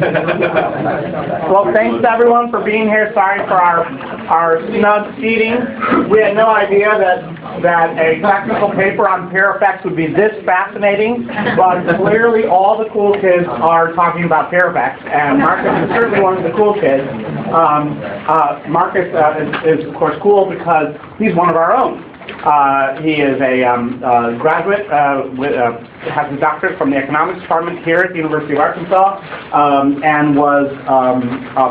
Well, thanks to everyone for being here. Sorry for our snug seating. We had no idea that a technical paper on peer effects would be this fascinating, but clearly all the cool kids are talking about peer effects, and Marcus is certainly one of the cool kids. Marcus is of course cool because he's one of our own. He is a graduate, has a doctorate from the economics department here at the University of Arkansas, and was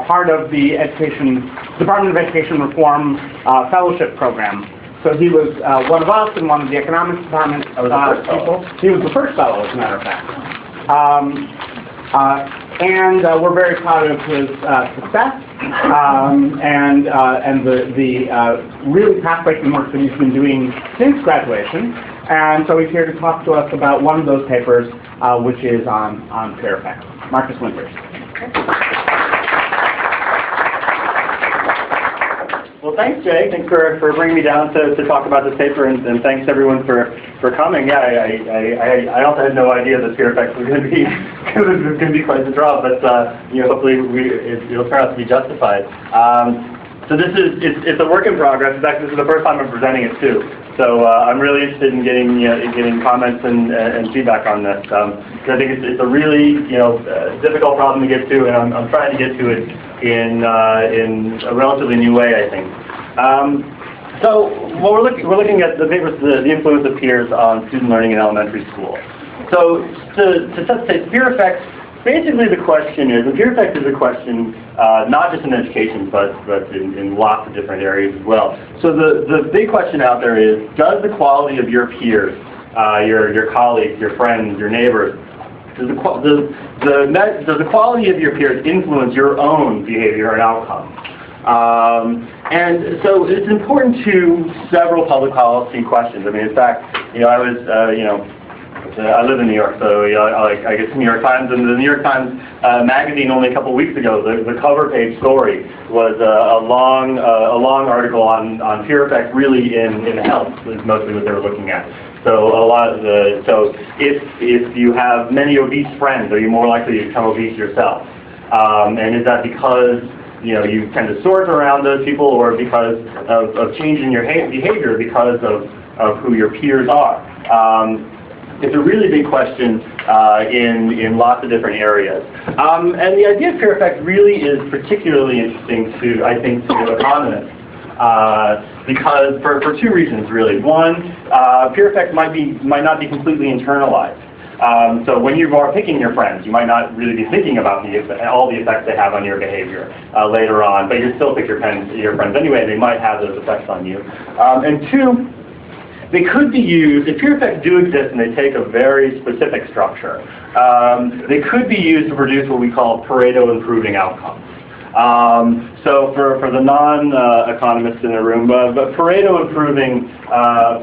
part of the Department of Education Reform Fellowship Program. So he was one of us and one of the economics department people. He was the first fellow, as a matter of fact. And we're very proud of his success and the really pathbreaking work that he's been doing since graduation. And so he's here to talk to us about one of those papers, which is on peer effects. Marcus Winters. Well, thanks, Jay. Thanks for bringing me down to talk about this paper, and thanks everyone for coming. Yeah, I also had no idea that peer effects was going to be quite the draw, but hopefully it'll turn out to be justified. So it's a work in progress. In fact, this is the first time I'm presenting it too. So I'm really interested in getting comments and feedback on this. Because I think it's a really difficult problem to get to, and I'm trying to get to it in a relatively new way, I think. So we're looking at the papers, the influence of peers on student learning in elementary school. So to set the stage, peer effects. Basically, the question is, and peer effect is a question not just in education, but in lots of different areas as well. So the big question out there is, does the quality of your peers, your colleagues, your friends, your neighbors, does the quality of your peers influence your own behavior and outcomes? And so it's important to several public policy questions. I mean, in fact, I live in New York, so I get the New York Times, and the New York Times magazine only a couple weeks ago, the cover page story was a long article on peer effects really in health, is mostly what they were looking at. So if you have many obese friends, are you more likely to become obese yourself? And is that because you tend to sort around those people, or because of change in your behavior because of who your peers are? It's a really big question in lots of different areas. And the idea of peer effect really is particularly interesting to economists, because for two reasons, really. One, peer effect might not be completely internalized. So when you are picking your friends, you might not really be thinking about all the effects they have on your behavior later on, but you still pick your friends anyway. They might have those effects on you. And two, they could be used, if peer effects do exist and they take a very specific structure, they could be used to produce what we call Pareto improving outcomes. So for the non-economists in the room, but Pareto improving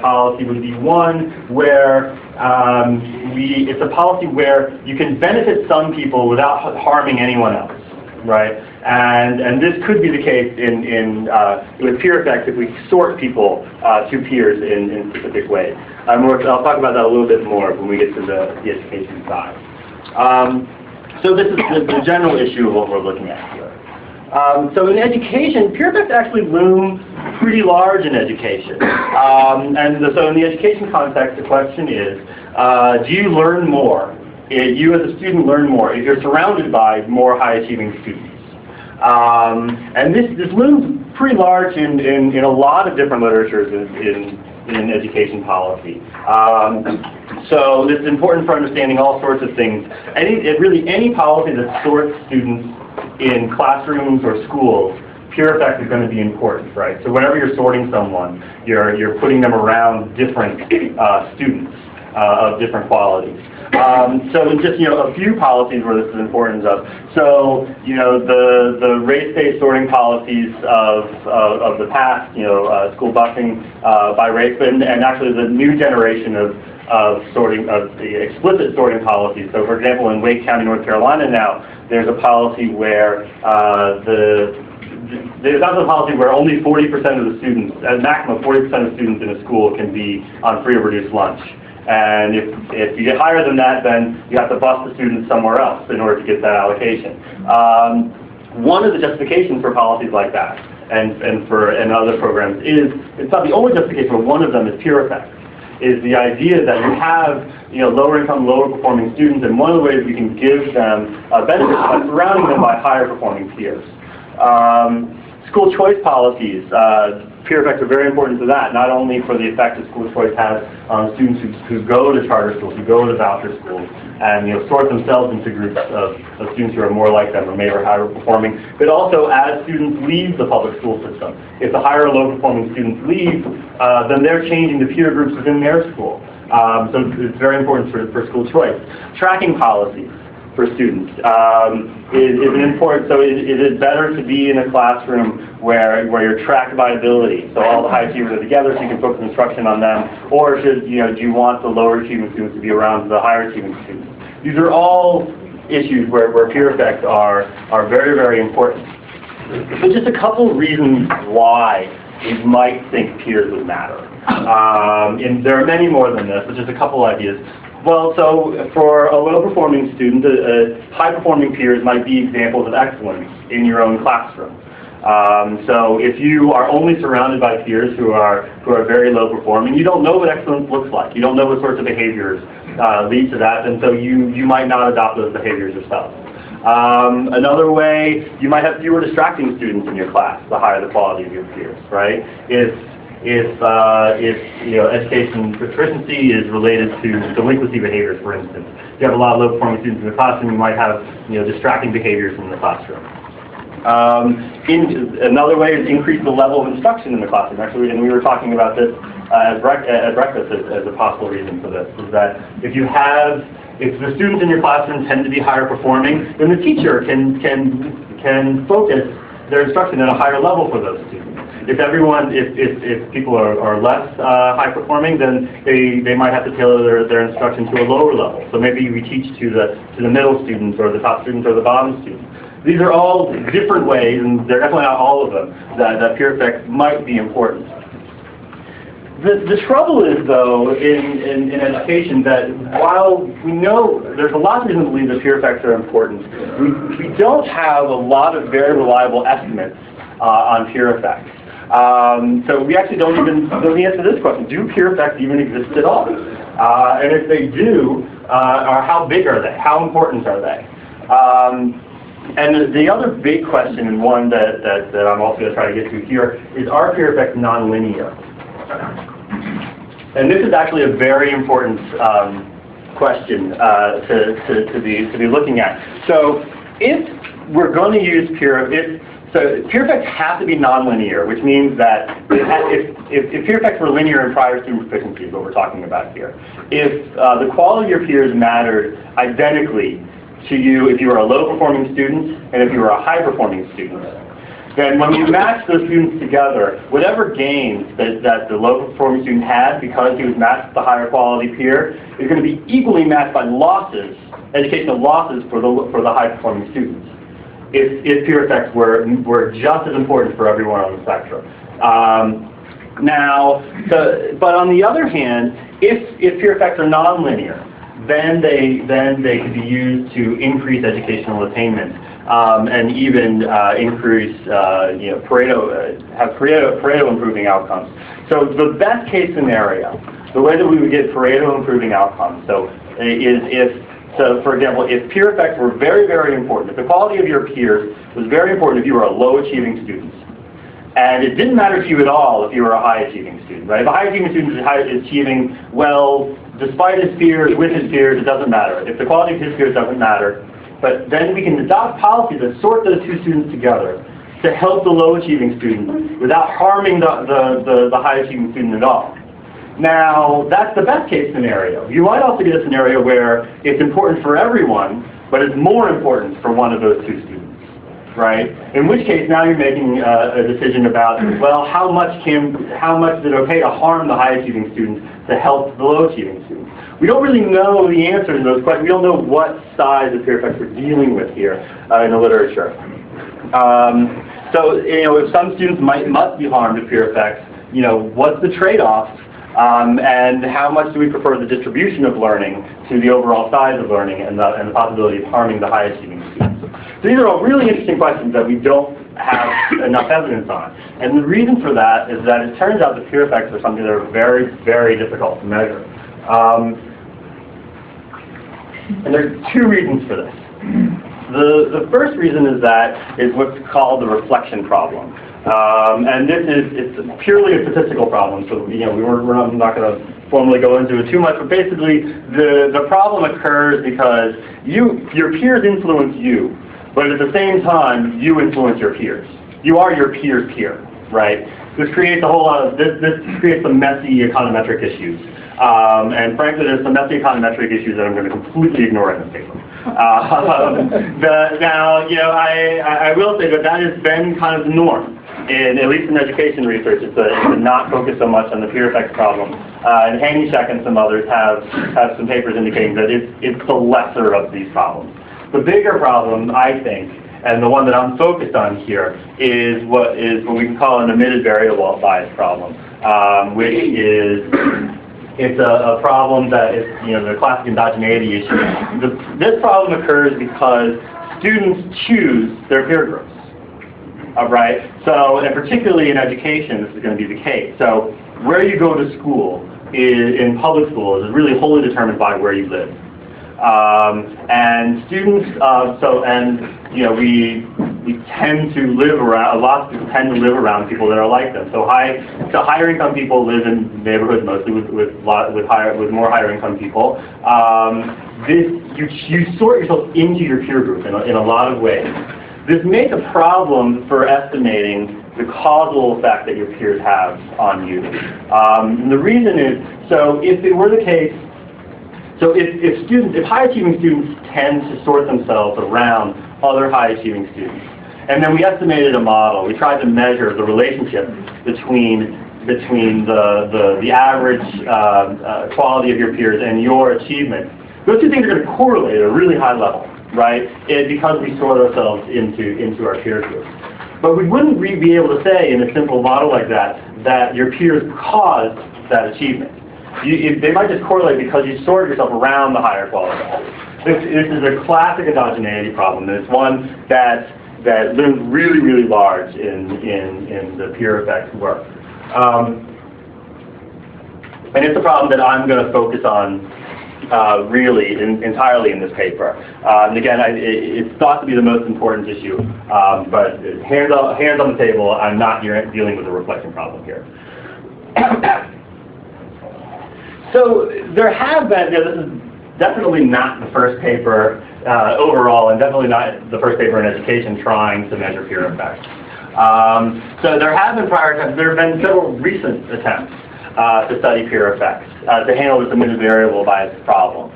policy would be one where it's a policy where you can benefit some people without harming anyone else, right? And this could be the case with peer effects if we sort people to peers in specific ways. I'll talk about that a little bit more when we get to the education side. So this is the general issue of what we're looking at here. So in education, peer effects actually loom pretty large in education. So in the education context, the question is, do you learn more? You as a student learn more if you're surrounded by more high-achieving students. And this looms pretty large in a lot of different literatures in education policy. So this is important for understanding all sorts of things. Really any policy that sorts students in classrooms or schools, peer effect is going to be important, right? So whenever you're sorting someone, you're putting them around different students of different qualities. So just a few policies where this is important. So the race-based sorting policies of the past, school busing by race, and actually the new generation of the explicit sorting policies. So for example, in Wake County, North Carolina now, there's a policy where there's also a policy where only 40% of the students, at maximum 40% of students in a school can be on free or reduced lunch. And if you get higher than that, then you have to bus the students somewhere else in order to get that allocation. One of the justifications for policies like that and other programs is, it's not the only justification, but one of them is peer effect. Is the idea that you have lower income, lower performing students, and one of the ways we can give them benefits by surrounding them by higher performing peers. School choice policies, peer effects are very important to that, not only for the effect that school choice has on students who go to charter schools, who go to voucher schools, and sort themselves into groups of students who are more like them or maybe are higher performing, but also as students leave the public school system. If the higher or low performing students leave, then they're changing the peer groups within their school. So it's very important for school choice. Tracking policies for students is an important, so is it better to be in a classroom where you're tracked by ability, so all the high achievers are together so you can focus instruction on them, or should, do you want the lower achieving students to be around the higher achieving students? These are all issues where peer effects are very, very important. So just a couple of reasons why you might think peers would matter. And there are many more than this, but just a couple ideas. Well, so for a low-performing student, high-performing peers might be examples of excellence in your own classroom. So if you are only surrounded by peers who are very low-performing, you don't know what excellence looks like. You don't know what sorts of behaviors lead to that, and so you might not adopt those behaviors yourself. Another way, you might have fewer distracting students in your class, the higher the quality of your peers, right? If education proficiency is related to delinquency behaviors, for instance. If you have a lot of low-performing students in the classroom, you might have distracting behaviors in the classroom. Another way is increase the level of instruction in the classroom. Actually, and we were talking about this at breakfast as a possible reason for this, is that if the students in your classroom tend to be higher performing, then the teacher can focus their instruction at a higher level for those students. If people are less high performing, then they might have to tailor their instruction to a lower level. So maybe we teach to the middle students or the top students or the bottom students. These are all different ways, and they're definitely not all of them, that peer effects might be important. The trouble is, though, in education, that while we know there's a lot of reasons to believe that peer effects are important, we don't have a lot of very reliable estimates on peer effects. So we actually don't even know the answer to this question. Do peer effects even exist at all? And if they do, how big are they? How important are they? And the other big question, and one that I'm also going to try to get to here, is are peer effects nonlinear? And this is actually a very important question to be looking at. So if we're going to use peer effects have to be nonlinear, which means that if peer effects were linear in prior student proficiency, is what we're talking about here. If the quality of your peers mattered identically to you if you were a low-performing student and if you were a high-performing student, then when you match those students together, whatever gains that the low-performing student had because he was matched with the higher quality peer is going to be equally matched by losses, educational losses for the high-performing students. If peer effects were just as important for everyone on the spectrum. But on the other hand, if peer effects are nonlinear, then they can be used to increase educational attainment and even increase Pareto improving outcomes. So the best case scenario, the way that we would get Pareto improving outcomes, So, for example, if peer effects were very, very important, if the quality of your peers was very important if you were a low-achieving student, and it didn't matter to you at all if you were a high-achieving student, right? If a high-achieving student is achieving well, despite his peers, with his peers, it doesn't matter. If the quality of his peers doesn't matter, but then we can adopt policies that sort those two students together to help the low-achieving student without harming the high-achieving student at all. Now, that's the best case scenario. You might also get a scenario where it's important for everyone, but it's more important for one of those two students, right? In which case, now you're making a decision about, well, how much is it okay to harm the high-achieving students to help the low-achieving students? We don't really know the answer to those questions. We don't know what size of peer effects we're dealing with here in the literature. So, if some students must be harmed to peer effects, what's the trade-off And how much do we prefer the distribution of learning to the overall size of learning and the possibility of harming the high achieving students? So these are all really interesting questions that we don't have enough evidence on. And the reason for that is that it turns out that peer effects are something that are very, very difficult to measure. And there are two reasons for this. The first reason is what's called the reflection problem. And it's purely a statistical problem, so we're not going to formally go into it too much, but basically the problem occurs because your peers influence you, but at the same time you influence your peers. You are your peer's peer, right? This creates a whole lot of, this creates some messy econometric issues. And frankly, there's some messy econometric issues that I'm going to completely ignore in this paper. Now, I will say that has been kind of the norm. At least in education research, it's to not focus so much on the peer effects problem. And Hanishek and some others have some papers indicating that it's the lesser of these problems. The bigger problem, I think, and the one that I'm focused on here, is what we can call an omitted variable bias problem, which is it's a problem that is the classic endogeneity issue. This problem occurs because students choose their peer groups. Right? So, and particularly in education, this is going to be the case. So, where you go to school in public schools is really wholly determined by where you live. And students, we tend to live around, a lot of people tend to live around people that are like them. So higher income people live in neighborhoods mostly with more higher income people. You sort yourself into your peer group in a lot of ways. This makes a problem for estimating the causal effect that your peers have on you. And the reason is, so if it were the case, so if high-achieving students tend to sort themselves around other high-achieving students, and then we estimated a model, we tried to measure the relationship between the average quality of your peers and your achievement, those two things are going to correlate at a really high level. Right? Because we sort ourselves into our peer group. But we wouldn't be able to say in a simple model like that your peers caused that achievement. They might just correlate because you sort yourself around the higher quality. This is a classic endogeneity problem. It's one that looms really, really large in the peer effects work. And it's a problem that I'm going to focus on really entirely in this paper. And again, it's thought to be the most important issue, but hands on the table, I'm not dealing with a reflection problem here. So there have been, this is definitely not the first paper overall, and definitely not the first paper in education trying to measure peer effects. So there have been prior attempts, there have been several recent attempts to study peer effects, to handle this omitted variable bias problem.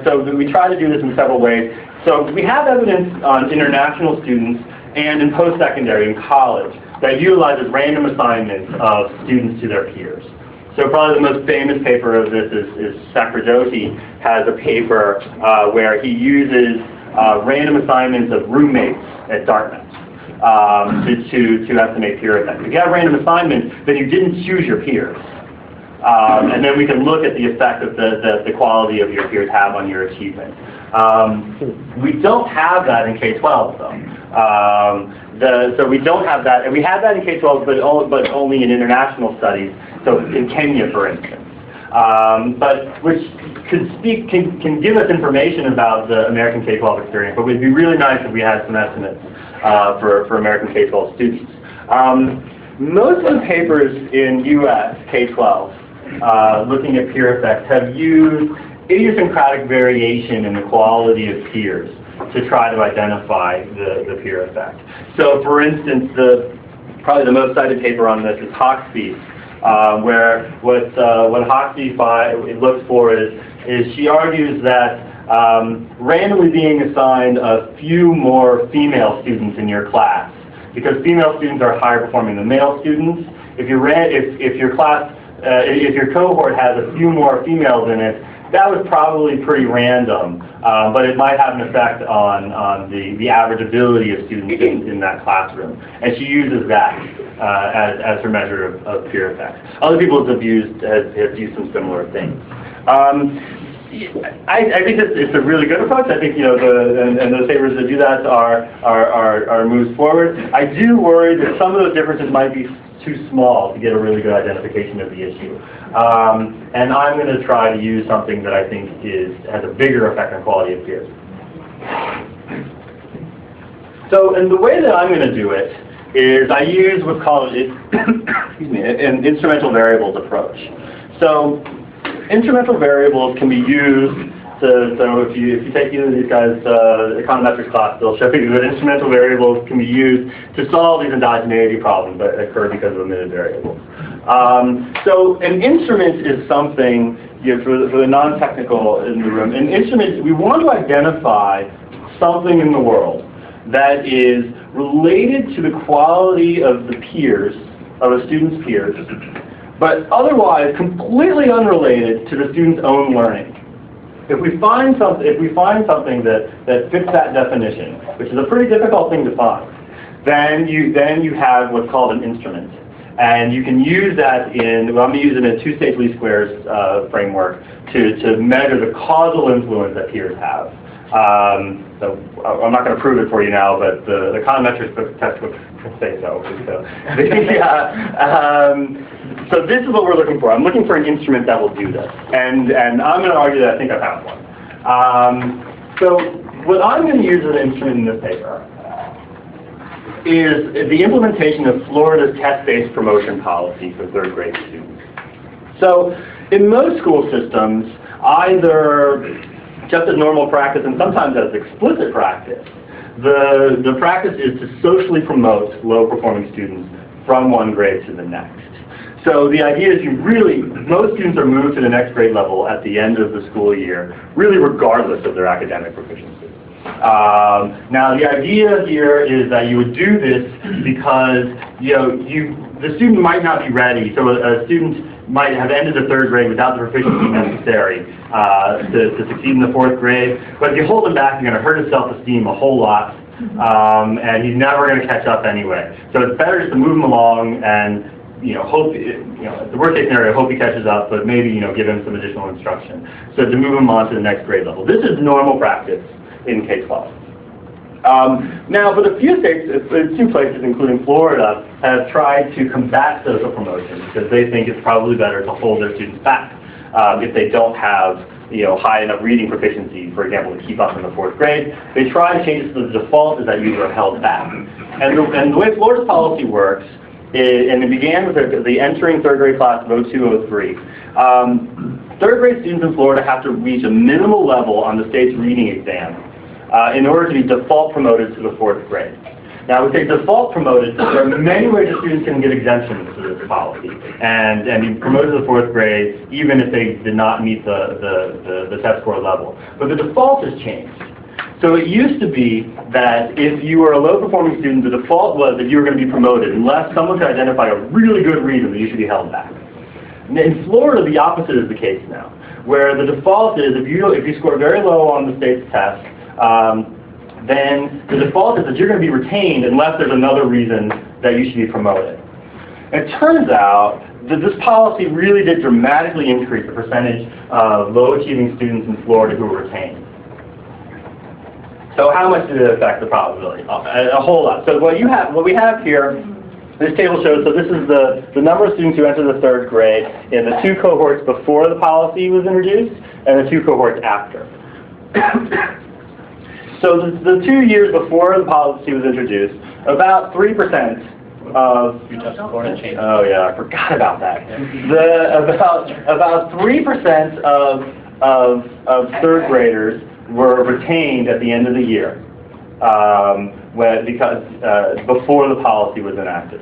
So we try to do this in several ways. So we have evidence on international students and in post-secondary, in college, that utilizes random assignments of students to their peers. So probably the most famous paper of this is Sacerdoti has a paper where he uses random assignments of roommates at Dartmouth. To estimate peer effect. If you have random assignments, then you didn't choose your peers. And then we can look at the effect that the quality of your peers have on your achievement. We don't have that in K-12 though. So we don't have that, and we have that in K-12, but only in international studies. So in Kenya, for instance. But which can give us information about the American K-12 experience, but it would be really nice if we had some estimates for American K-12 students. Most of the papers in U.S. K-12 looking at peer effects have used idiosyncratic variation in the quality of peers to try to identify the peer effect. So for instance, probably the most cited paper on this is Hoxby, where what Hoxby looks for is she argues that randomly being assigned a few more female students in your class, because female students are higher performing than male students. If your cohort has a few more females in it, that was probably pretty random, but it might have an effect on the average ability of students in that classroom. And she uses that as her measure of peer effect. Other people have used some similar things. I think it's a really good approach. I think, and those papers that do that are moves forward. I do worry that some of those differences might be too small to get a really good identification of the issue. And I'm going to try to use something that I think has a bigger effect on quality of peers. So, and the way that I'm going to do it is I use what's called an instrumental variables approach. So, instrumental variables can be used so if you take either of these guys' econometrics class, they'll show you that instrumental variables can be used to solve these endogeneity problems that occur because of omitted variables. So an instrument is something, for the non-technical in the room, an instrument, we want to identify something in the world that is related to the quality of the peers, of a student's peers, but otherwise completely unrelated to the student's own learning. If we find something that fits that definition, which is a pretty difficult thing to find, then you have what's called an instrument. And you can use that I'm going to use it in a two-stage least squares framework to measure the causal influence that peers have. So I'm not going to prove it for you now, but the econometrics textbook say so. So this is what we're looking for. I'm looking for an instrument that will do this, and I'm going to argue that I think I found one. So what I'm going to use as an instrument in this paper is the implementation of Florida's test-based promotion policy for third grade students. So in most school systems, either just as normal practice and sometimes as explicit practice, the practice is to socially promote low-performing students from one grade to the next. So the idea is most students are moved to the next grade level at the end of the school year, really regardless of their academic proficiency. Now the idea here is that you would do this because the student might not be ready. So a student might have ended the third grade without the proficiency necessary to succeed in the fourth grade. But if you hold him back, you're going to hurt his self-esteem a whole lot, and he's never going to catch up anyway. So it's better just to move him along and hope, the worst case scenario, hope he catches up, but maybe, give him some additional instruction. So to move him on to the next grade level. This is normal practice in K-12. Now, but a few states, two places, including Florida, have tried to combat social promotion because they think it's probably better to hold their students back if they don't have high enough reading proficiency, for example, to keep up in the fourth grade. They try to change it so the default is that you are held back. And the way Florida's policy works, and it began with the entering third grade class of 0203. Third grade students in Florida have to reach a minimal level on the state's reading exam in order to be default promoted to the fourth grade. Now, if they default promoted, there are many ways that students can get exemptions to this policy and be promoted to the fourth grade even if they did not meet the test score level. But the default has changed. So it used to be that if you were a low-performing student, the default was that you were going to be promoted unless someone could identify a really good reason that you should be held back. In Florida, the opposite is the case now, where the default is if you score very low on the state's test, then the default is that you're going to be retained unless there's another reason that you should be promoted. And it turns out that this policy really did dramatically increase the percentage of low-achieving students in Florida who were retained. So how much did it affect the probability? A whole lot. So what we have here, this table shows, so this is the number of students who entered the third grade in the two cohorts before the policy was introduced and the two cohorts after. So the 2 years before the policy was introduced, about 3% of oh yeah, I forgot about that. About 3% of third graders were retained at the end of the year before the policy was enacted.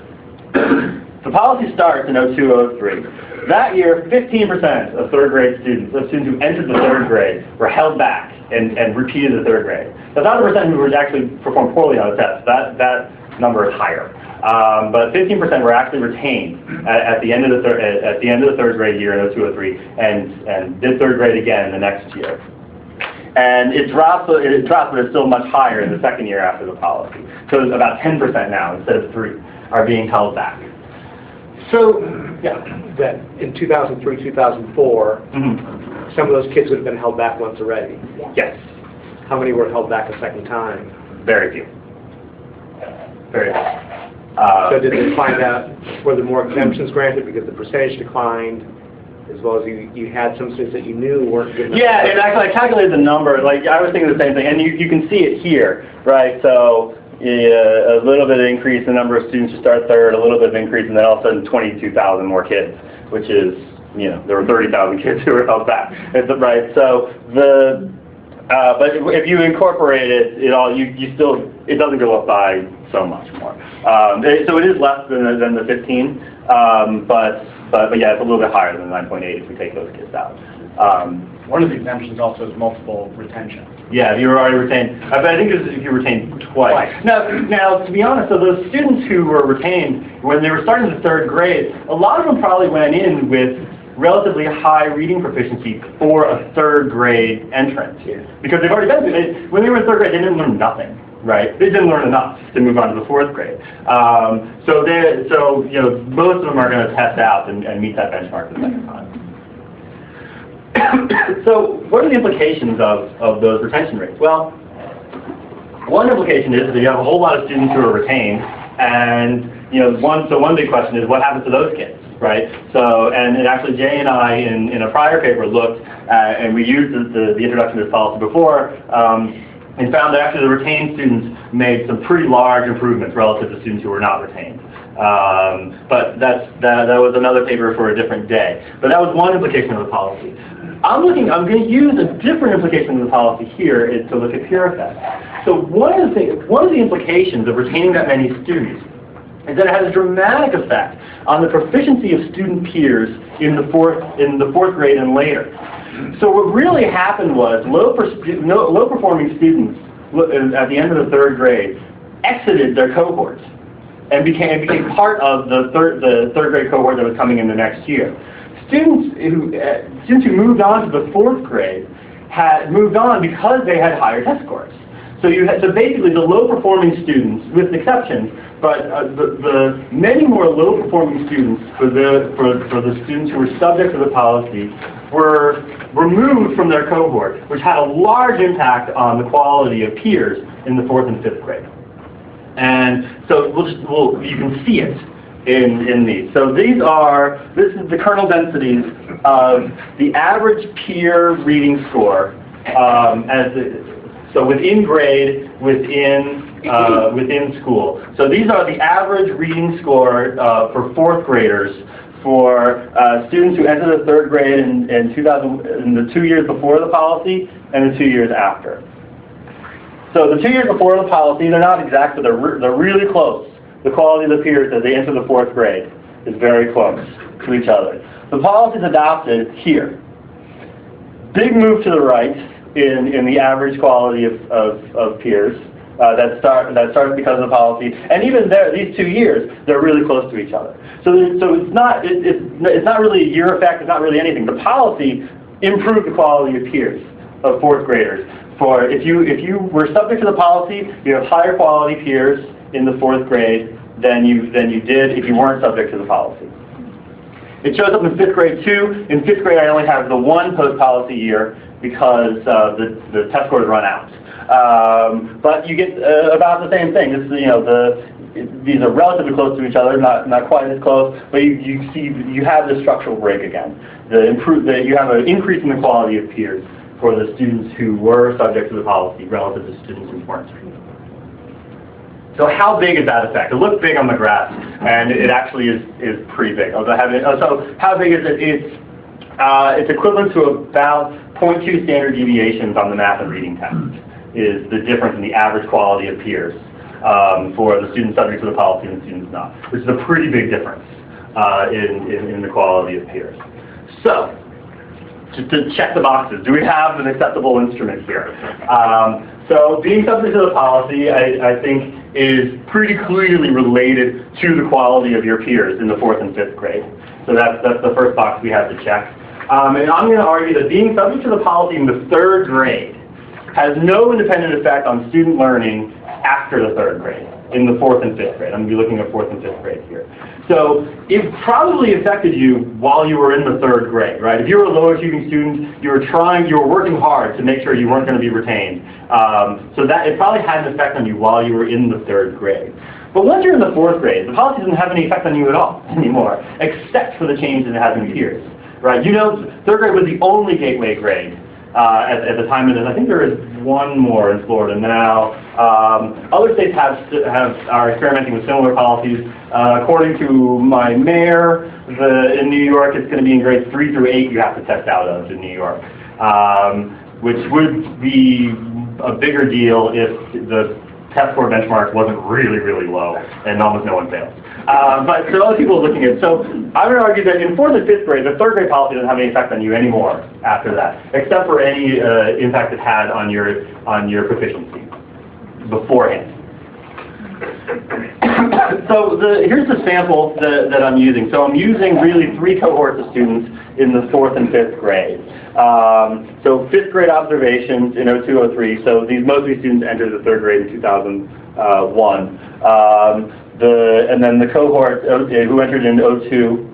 The policy starts in 0203. That year, 15% of third grade students, who entered the third grade, were held back and repeated the third grade. That's not the percent who actually performed poorly on the test. That number is higher. But 15% were actually retained at the end of the third grade year in 0203, and did third grade again in the next year. And it dropped, but it's still much higher in the second year after the policy. So it's about 10% now instead of 3 are being held back. So, yeah, that in 2003, 2004, some of those kids would have been held back once already. Yes. How many were held back a second time? Very few. Very few. So did they find out, were there more exemptions granted because the percentage declined, as well as you had some students that you knew weren't good enough? Yeah, and actually I calculated the number, like I was thinking the same thing, and you can see it here, right? So a little bit of increase in the number of students who start third, a little bit of increase, and then all of a sudden 22,000 more kids, which is, there were 30,000 kids who were held back, right? So but if you incorporate it, it doesn't go up by so much more. So it is less than the 15, but yeah, it's a little bit higher than 9.8 if we take those kids out. One of the exemptions also is multiple retention. Yeah, if you were already retained. But I think if you retained twice. Now, to be honest, so those students who were retained when they were starting the third grade, a lot of them probably went in with relatively high reading proficiency for a third grade entrance. Yeah. Because they've already been, when they were in third grade, they didn't learn nothing, right? They didn't learn enough to move on to the fourth grade. So most of them are going to test out and meet that benchmark the second time. So what are the implications of those retention rates? Well, one implication is that you have a whole lot of students who are retained, and one big question is what happens to those kids? Right. So, and actually, Jay and I, in a prior paper, looked and we used the introduction to this policy before, and found that actually the retained students made some pretty large improvements relative to students who were not retained. But that was another paper for a different day. But that was one implication of the policy. I'm going to use a different implication of the policy here to look at peer effect. So one of the implications of retaining that many students is that it has a dramatic effect on the proficiency of student peers in the fourth grade and later. So what really happened was low-performing students at the end of the third grade exited their cohorts and became part of the third grade cohort that was coming in the next year. Students who moved on to the fourth grade had moved on because they had higher test scores. So basically the low-performing students, with exceptions, but the many more low-performing students for the students who were subject to the policy were removed from their cohort, which had a large impact on the quality of peers in the fourth and fifth grade. And so you can see it in these. So this is the kernel densities of the average peer reading score so within grade, within school. So these are the average reading score for fourth graders for students who entered the third grade in the 2 years before the policy and the 2 years after. So the 2 years before the policy, they're not exact, but they're really close. The quality of the peers as they enter the fourth grade is very close to each other. The policy is adopted here. Big move to the right in the average quality of peers that starts because of the policy, and even there, these 2 years, they're really close to each other. So it's not really a year effect. It's not really anything. The policy improved the quality of peers of fourth graders. For if you were subject to the policy, you have higher quality peers in the fourth grade than you did if you weren't subject to the policy. It shows up in fifth grade too. In fifth grade, I only have the one post-policy year because the test scores run out. But you get about the same thing. These are relatively close to each other, not quite as close, but you have the structural break again. You have an increase in the quality of peers for the students who were subject to the policy relative to students who weren't. So how big is that effect? It looks big on the graph, and it actually is pretty big. So how big is it? It's equivalent to about 0.2 standard deviations on the math and reading test is the difference in the average quality of peers for the students subject to the policy and the students not, which is a pretty big difference in the quality of peers. So, just to check the boxes, do we have an acceptable instrument here? So being subject to the policy, I think, is pretty clearly related to the quality of your peers in the 4th and 5th grade. So that's the first box we have to check. And I'm going to argue that being subject to the policy in the 3rd grade has no independent effect on student learning after the 3rd grade, in the 4th and 5th grade. I'm going to be looking at 4th and 5th grade here. So it probably affected you while you were in the 3rd grade, right? If you were a low achieving student, you were working hard to make sure you weren't going to be retained. So that it probably had an effect on you while you were in the 3rd grade. But once you're in the 4th grade, the policy doesn't have any effect on you at all anymore, except for the change that it has in your peers, right? You know, 3rd grade was the only gateway grade at the time, and I think there is one more in Florida now. Other states are experimenting with similar policies. According to my mayor, in New York, it's going to be in grades 3 through 8 you have to test out of in New York, which would be a bigger deal if the test score benchmark wasn't really, really low and almost no one failed. But so other people are looking at it. So I would argue that in 4th and 5th grade, the 3rd grade policy doesn't have any effect on you anymore after that, except for any impact it had on your proficiency beforehand. So here's the sample that I'm using. So I'm using really 3 cohorts of students in the 4th and 5th grade. So 5th grade observations in 02, 03. So most of these students entered the 3rd grade in 2001. And then the cohort who entered in 02,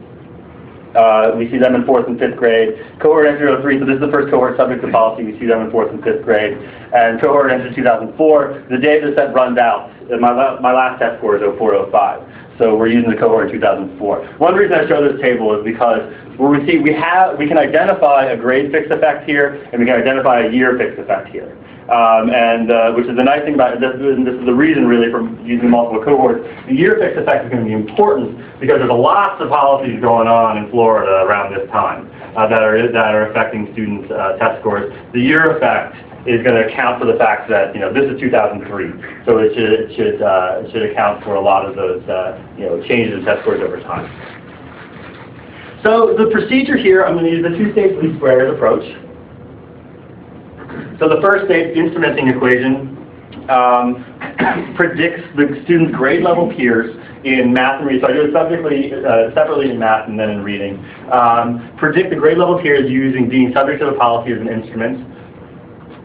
we see them in 4th and 5th grade. Cohort entered 03, so this is the first cohort subject to policy. We see them in 4th and 5th grade. And cohort entered 2004. The day this set runs out, my last test score is 04, 05. So we're using the cohort in 2004. One reason I show this table is because we can identify a grade fixed effect here, and we can identify a year fixed effect here. Which is the nice thing about it, this is the reason really for using multiple cohorts. The year fixed effect is going to be important because there's lots of policies going on in Florida around this time that are affecting students' test scores. The year effect is going to account for the fact that this is 2003, so it should account for a lot of those changes in test scores over time. So the procedure here, I'm going to use the 2-stage least squares approach. So the first stage, instrumenting equation, predicts the student's grade level peers in math and reading. So I do it separately in math and then in reading. Predict the grade level peers using being subject to the policy as an instrument.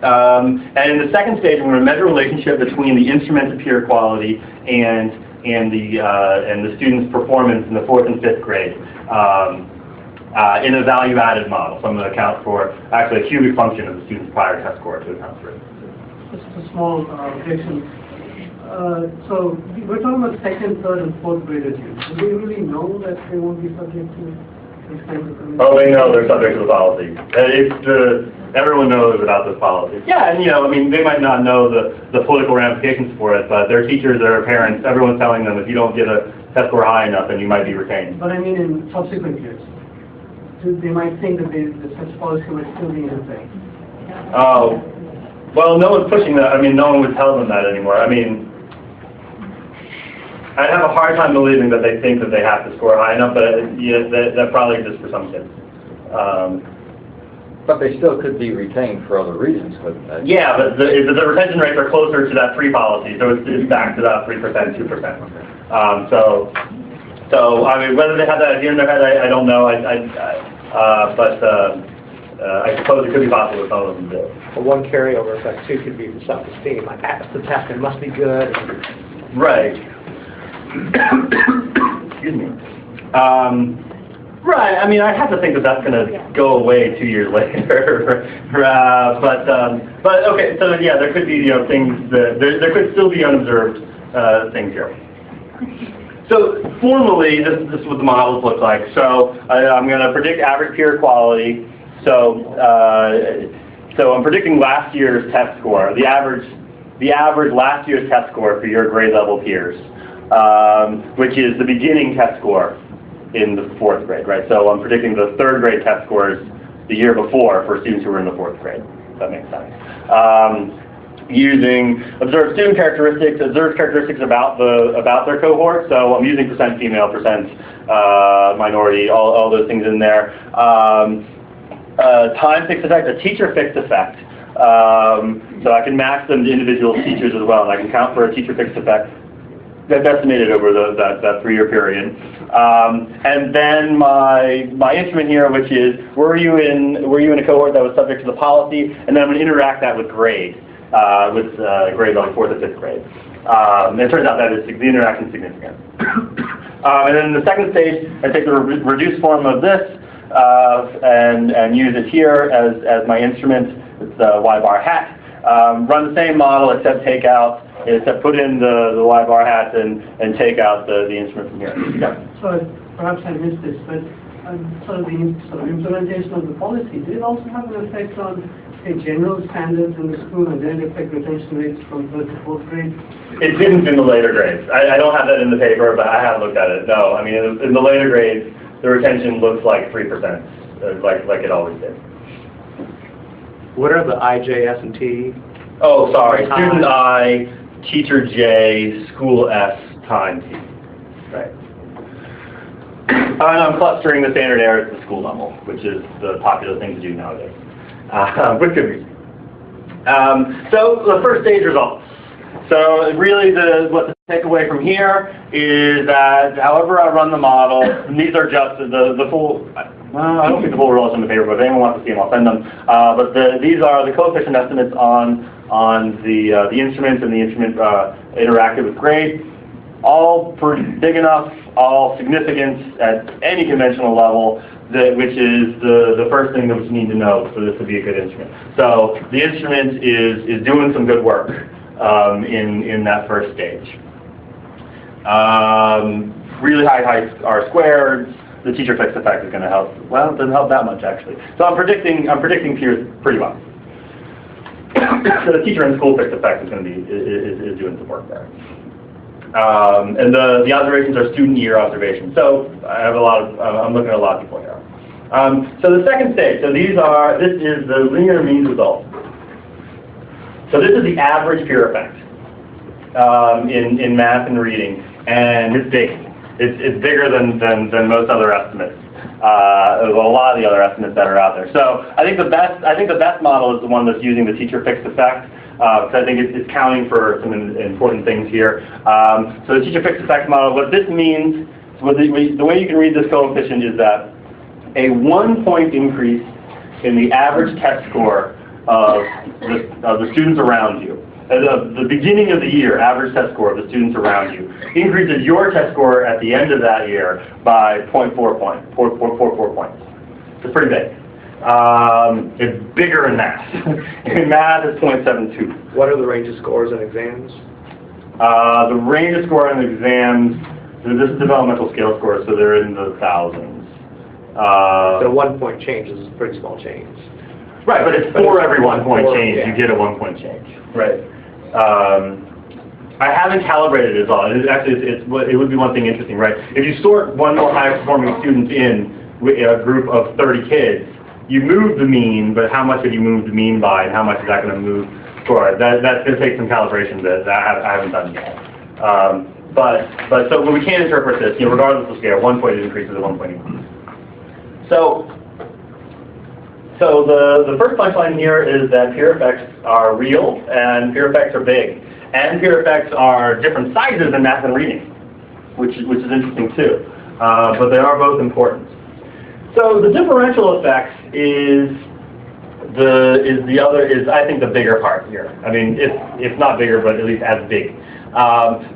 And in the second stage, I'm going to measure a relationship between the instrumented peer quality and the student's performance in the 4th and 5th grade. In a value-added model. So I'm going to account for actually a cubic function of the student's prior test score to account for it. Just a small objection. So we're talking about 2nd, 3rd, and 4th graders here. Do they really know that they won't be subject to this kind of thing? Oh, they know they're subject to the policy. Everyone knows about this policy. Yeah, and I mean, they might not know the political ramifications for it, but their teachers, their parents, everyone's telling them if you don't get a test score high enough, then you might be retained. But I mean in subsequent years. They might think that such policy might still be in effect. Oh, well, no one's pushing that. I mean, no one would tell them that anymore. I mean, I have a hard time believing that they think that they have to score high enough, but that probably exists for some kids. But they still could be retained for other reasons, couldn't they? Yeah, but the retention rates are closer to that pre-policy, so it's back to that 3%, 2%. So I mean, whether they have that idea in their head, I don't know. But I suppose it could be possible that some of them do. But one carryover effect too could be for self-esteem. I passed the test, it must be good. Right. Excuse me. Right. I mean, I have to think that that's going to go away 2 years later. But okay. So yeah, there could be things that there could still be unobserved things here. So formally, this is what the models look like. So I'm going to predict average peer quality. So I'm predicting last year's test score, the average last year's test score for your grade level peers, which is the beginning test score in the 4th grade, right? So I'm predicting the 3rd grade test scores the year before for students who were in the 4th grade. If that makes sense. Using observed student characteristics, about their cohort. So I'm using percent female, percent minority, all those things in there. Time fixed effect, a teacher fixed effect. So I can match them to individual teachers as well, and I can count for a teacher fixed effect that's estimated over that 3-year period. And then my instrument here, which is, were you in a cohort that was subject to the policy? And then I'm going to interact that with grade, with grades on 4th and 5th grade. And it turns out that the interaction is significant. And then in the second stage, I take the reduced form of this and use it here as my instrument. It's the Y bar hat. Run the same model except put in the Y bar hat and take out the instrument from here. Yeah. So perhaps I missed this, but the implementation of the policy, did it also have an effect on general standards in the school, and then affect retention rates from 3rd to 4th grade? It didn't in the later grades. I don't have that in the paper, but I have looked at it. No, I mean in the later grades, the retention looks like 3%, like it always did. What are the I, J, S, and T? Oh, sorry. Student I, teacher J, school S, time T. Right. And I'm clustering the standard error at the school level, which is the popular thing to do nowadays. With good reason. So the first stage results. So really what the takeaway from here is that however I run the model, and these are just the full, I don't think the full results in the paper, but if anyone wants to see them, I'll send them. But these are the coefficient estimates on the instrument, and the instrument interacted with grade. All big enough, all significant at any conventional level, which is the first thing that we need to know for this to be a good instrument. So the instrument is doing some good work in that first stage. Really high heights are squared. The teacher fixed effect is going to help. Well, it doesn't help that much actually. So I'm predicting peers pretty well. So the teacher and school fixed effect is going to be is doing some work there. And the observations are student year observations. So I have I'm looking at a lot of people here. So the second stage, this is the linear mean result. So this is the average peer effect in math and reading, and it's big. It's bigger than most other estimates. A lot of the other estimates that are out there. So I think the best model is the one that's using the teacher fixed effect. Because I think it's counting for some important things here. So the teacher fixed effect model, what this means, the way you can read this coefficient is that a 1-point increase in the average test score of the students around you, at the beginning of the year, average test score of the students around you, increases your test score at the end of that year by 0.4 points. It's pretty big. It's bigger in math. In math, it's 0.72. What are the range of scores in exams? The range of score in exams, this is developmental scale scores, so they're in the thousands. So 1 point change is a pretty small change. Right, but it's for every 1 point change, you get a 1 point change. Right. I haven't calibrated it at all. It would be one thing interesting, right? If you sort one more high-performing student in a group of 30 kids, you move the mean, but how much have you moved the mean by, and how much is that going to move forward? That's going to take some calibration that I haven't done yet. So we can interpret this, regardless of scale, 1 point increase is a 1 point increase. So the first punchline here is that peer effects are real, and peer effects are big. And peer effects are different sizes in math and reading, which is interesting too. But they are both important. So the differential effects is I think the bigger part here. I mean, it's not bigger, but at least as big.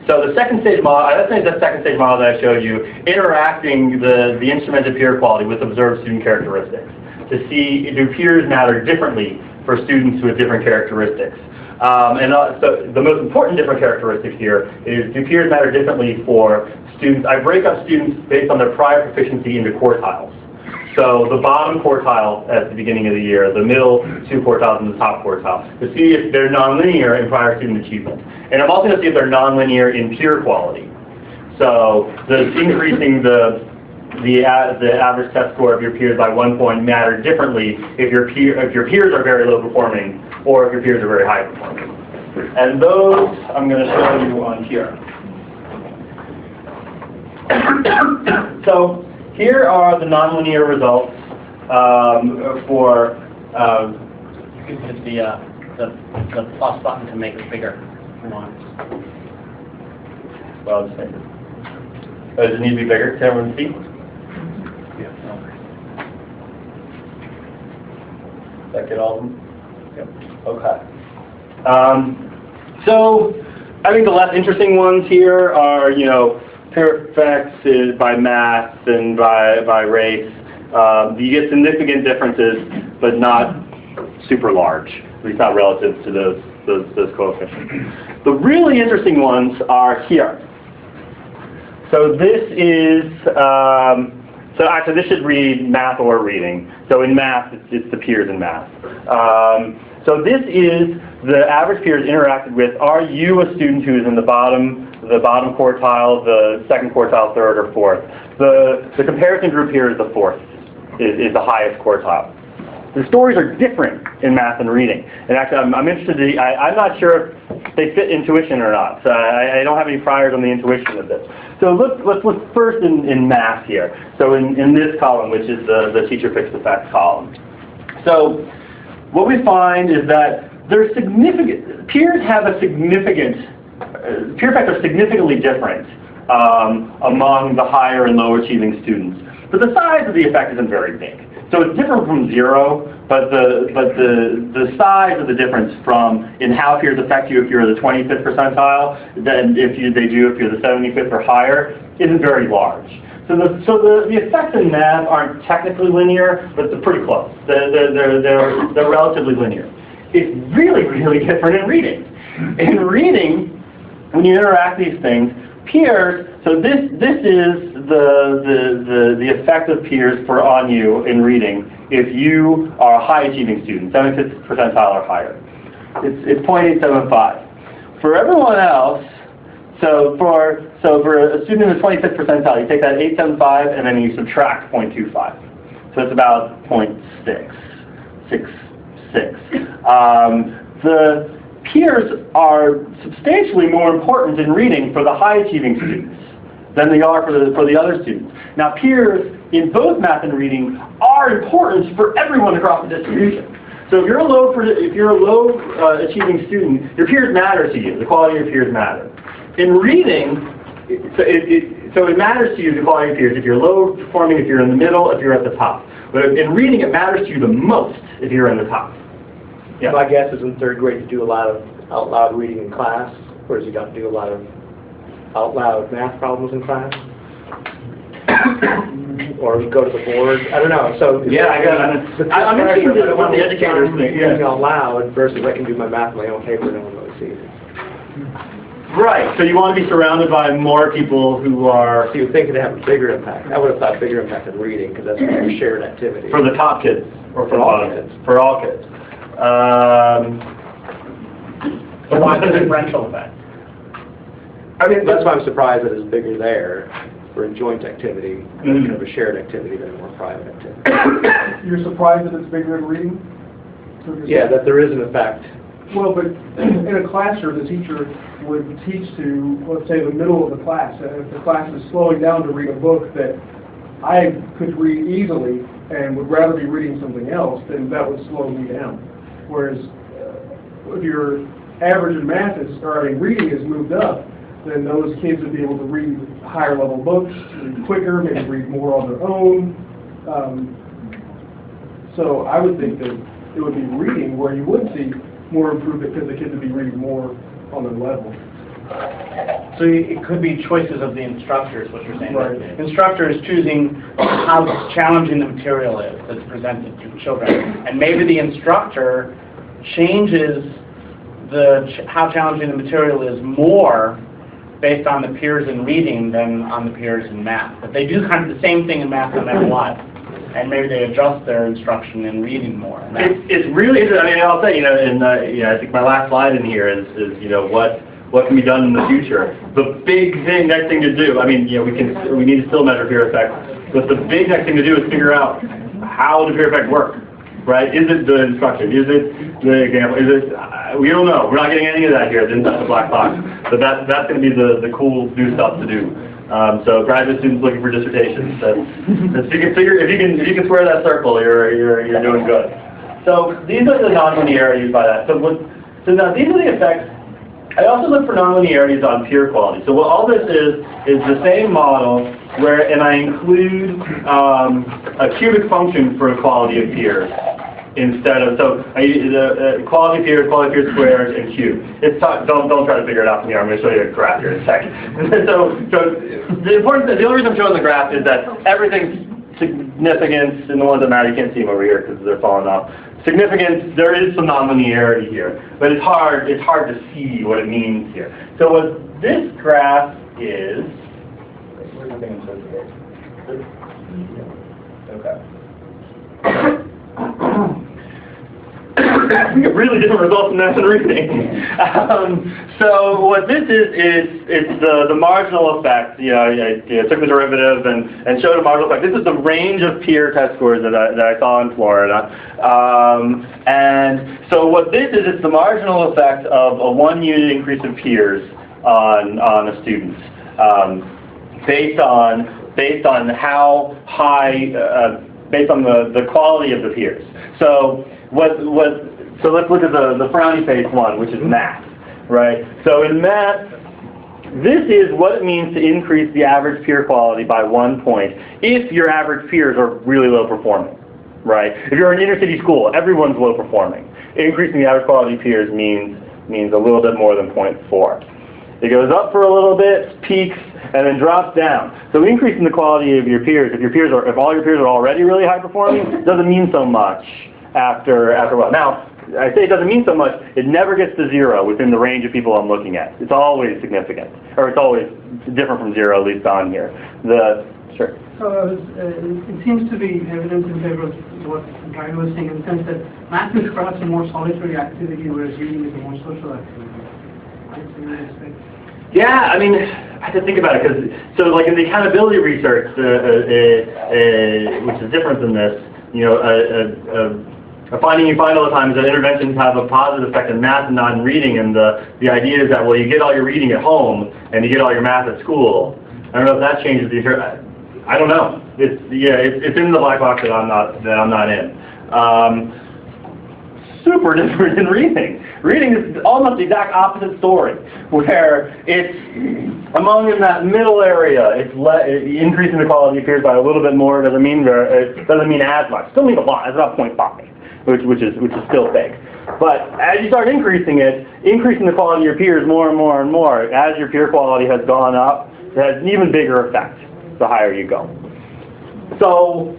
So the second stage model, I think the second stage model that I showed you, interacting the instrumented peer quality with observed student characteristics to see do peers matter differently for students with different characteristics. So the most important different characteristic here is do peers matter differently for students. I break up students based on their prior proficiency into quartiles. So the bottom quartile at the beginning of the year, the middle 2 quartiles, and the top quartile, to see if they're nonlinear in prior student achievement. And I'm also going to see if they're nonlinear in peer quality. So increasing the average test score of your peers by 1 point matter differently if your peers are very low performing or if your peers are very high performing. And those I'm going to show you on here. So here are the nonlinear results for you can hit the the plus button to make it bigger if you want. Well, I'll just make it. Oh, does it need to be bigger? Can everyone see? Yeah. Does that get all of them? Yep. Okay. So, I think the less interesting ones here are, you know, peer effects is by math and by race. You get significant differences, but not super large, at least not relative to those coefficients. The really interesting ones are here. So this is, so actually this should read math or reading. So in math, it's the peers in math. So this is the average peers interacted with. Are you a student who is in the bottom quartile, the second quartile, third, or fourth? The comparison group here is the fourth, is the highest quartile. The stories are different in math and reading. And actually, I'm interested in, I'm not sure if they fit intuition or not. So I don't have any priors on the intuition of this. So let's look first in math here. So in this column, which is the teacher fixed effects column. So what we find is that there's significant, peers have a significant, peer effects are significantly different among the higher and lower achieving students. But the size of the effect isn't very big. So it's different from zero, but the size of the difference from in how peers affect you if you're the 25th percentile than if you're the 75th or higher isn't very large. So the effects in math aren't technically linear, but they're pretty close. They're relatively linear. It's really, really different in reading. In reading, when you interact these things, peers, so this is the effect of peers on you in reading if you are a high achieving student, 75th percentile or higher. It's 0.875. For everyone else, so for a student in the 25th percentile, you take that 875 and then you subtract 0.25. So it's about 0.666. The peers are substantially more important in reading for the high achieving students than they are for the other students. Now peers in both math and reading are important for everyone across the distribution. So if you're a low achieving student, your peers matter to you. The quality of your peers matter. In reading, so it matters to you the quality of your peers if you're low performing, if you're in the middle, if you're at the top. But in reading, it matters to you the most if you're in the top. Yeah. My guess is in third grade you do a lot of out loud reading in class, whereas you don't do a lot of out loud math problems in class. Or we go to the board. I don't know. So yeah, I'm interested in what the educators think. Reading out loud versus I can do my math on my own paper and no one really sees it. Right. So you want to be surrounded by more people who are. So you would think it'd have a bigger impact. I would have thought bigger impact in reading because that's a shared activity. For the top kids or for all kids. For all kids. So why the differential effect? I mean, that's why I'm surprised that it's bigger there for a joint activity, kind of a shared activity than a more private activity. You're surprised that it's bigger in reading? Yeah, that there is an effect. Well, but in a classroom, the teacher would teach to, let's say, the middle of the class. If the class is slowing down to read a book that I could read easily and would rather be reading something else, then that would slow me down. Whereas if your average in math is, or reading is moved up, then those kids would be able to read higher level books, read quicker, maybe read more on their own. So I would think that it would be reading where you would see more improvement because the kids would be reading more on their level. So it could be choices of the instructors, what you're saying. Right. The instructor is choosing how challenging the material is that's presented to children. And maybe the instructor changes how challenging the material is more based on the peers in reading than on the peers in math. But they do kind of the same thing in math no matter what. And maybe they adjust their instruction in reading more. It's really interesting. I mean, I'll say, I think my last slide in here is what can be done in the future. The big next thing to do, I mean, we need to still measure peer effects, but the big next thing to do is figure out how the peer effect work, right? Is it the instruction? Is it the example? Is it, we don't know. We're not getting any of that here. It's inside the black box. But that's going to be the cool new stuff to do. So graduate students looking for dissertations. If you can square that circle, you're doing good. So these are the nonlinearities by that. So now these are the effects. I also look for nonlinearities on peer quality. So what all this is the same model where, and I include a cubic function for quality of peers instead of, so I use quality of peers squared, and cube. It's don't try to figure it out from here. I'm going to show you a graph here in a second. so the only reason I'm showing the graph is that everything's significant, and the ones that matter, you can't see them over here because they're falling off. Significance, there is some nonlinearity here, but it's hard to see what it means here. So what this graph is, okay. We get really different results in math and reading. So what this is it's the marginal effect. I took the derivative and showed a marginal effect. This is the range of peer test scores that I saw in Florida. And so what this is, it's the marginal effect of a 1 unit increase of peers on a student, based on how high, based on the quality of the peers. So so let's look at the frowny face one, which is math, right? So in math, this is what it means to increase the average peer quality by 1 point if your average peers are really low performing, right? If you're an inner city school, everyone's low performing. Increasing the average quality of peers means a little bit more than 0.4. It goes up for a little bit, peaks, and then drops down. So increasing the quality of your peers, if all your peers are already really high performing, doesn't mean so much after a while. Now, I say it doesn't mean so much, it never gets to 0 within the range of people I'm looking at. It's always significant, or it's always different from 0, at least on here. Sure. So it seems to be evidence in favor of what Gary was saying, in the sense that math is perhaps a more solitary activity, whereas reading is a more social activity. Yeah, I mean, I have to think about it, because, so like in the accountability research, which is different than this, a finding you find all the time is that interventions have a positive effect in math and not in reading, and the idea is that, well, you get all your reading at home, and you get all your math at school. I don't know if that changes the, I don't know. It's in the black box that I'm not in. Super different in reading. Reading is almost the exact opposite story, where it's among in that middle area. It's increasing the quality of peers by a little bit more. It doesn't mean as much. Still means a lot. It's about 0.5, which is still big. But as you start increasing it, increasing the quality of your peers more and more and more, as your peer quality has gone up, it has an even bigger effect the higher you go. So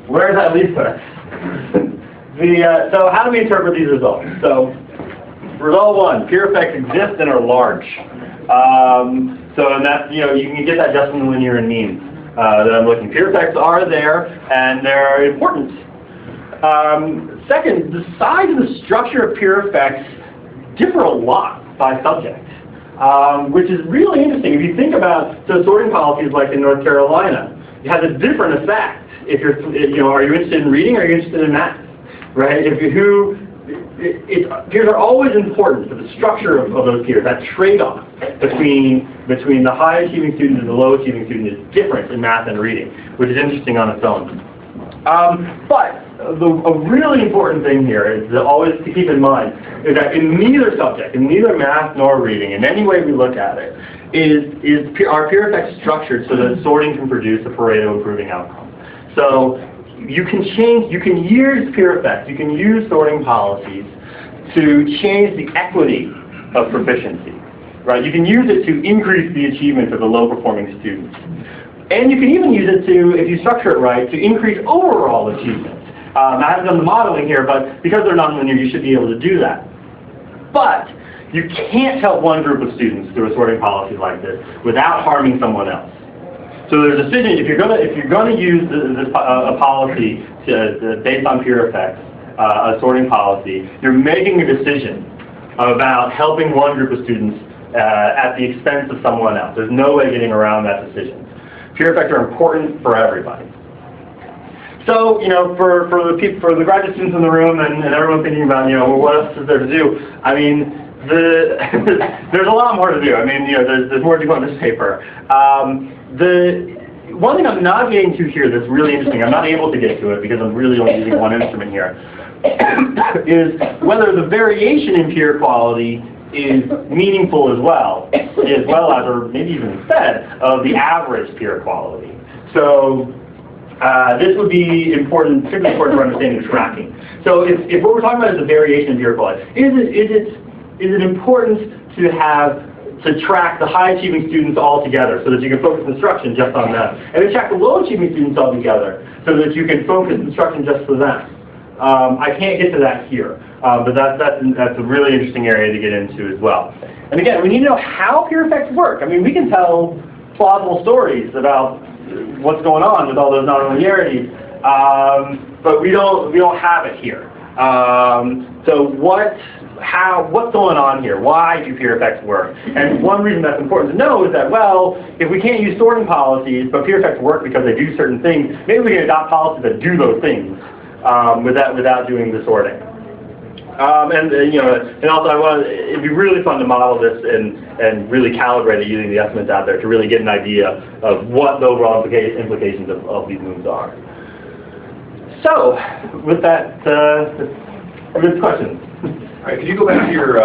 where does that leave us? So how do we interpret these results? So result 1, peer effects exist and are large. So and that's, you can get that just from the linear and mean that I'm looking. Peer effects are there and they're important. Second, the size and the structure of peer effects differ a lot by subject, which is really interesting. If you think about sorting policies like in North Carolina, it has a different effect. If you're, are you interested in reading or are you interested in math? Right? Peers are always important for the structure of those peers. That trade-off between the high-achieving student and the low-achieving student is different in math and reading, which is interesting on its own. But a really important thing here is always to keep in mind is that in neither subject, in neither math nor reading, in any way we look at it, are peer effects structured so that sorting can produce a Pareto improving outcome. So you can use peer effects, you can use sorting policies to change the equity of proficiency, right? You can use it to increase the achievement of the low-performing students. And you can even use it to, if you structure it right, to increase overall achievement. I haven't done the modeling here, but because they're nonlinear, you should be able to do that. But you can't help one group of students through a sorting policy like this without harming someone else. So there's a decision, if you're going to use a policy based on peer effects, a sorting policy, you're making a decision about helping one group of students at the expense of someone else. There's no way getting around that decision. Peer effects are important for everybody. So, for the graduate students in the room and everyone thinking about, well, what else is there to do? I mean, there's a lot more to do. I mean, there's more to do on this paper. The one thing I'm not getting to here that's really interesting, I'm not able to get to it because I'm really only using one instrument here, is whether the variation in peer quality is meaningful as well as, or maybe even instead, of the average peer quality. So this would be important, particularly important for understanding tracking. So if what we're talking about is the variation in peer quality, is it important to track the high-achieving students all together so that you can focus instruction just on them, and to track the low-achieving students all together so that you can focus instruction just for them? I can't get to that here, but that's a really interesting area to get into as well. And again, we need to know how peer effects work. I mean, we can tell plausible stories about what's going on with all those nonlinearities, but we don't have it here. So what's going on here? Why do peer effects work? And one reason that's important to know is that, well, if we can't use sorting policies, but peer effects work because they do certain things, maybe we can adopt policies that do those things without doing the sorting. And also it'd be really fun to model this and really calibrate it using the estimates out there to really get an idea of what the overall implications of these moves are. So, with that, good questions. All right, could you go back to your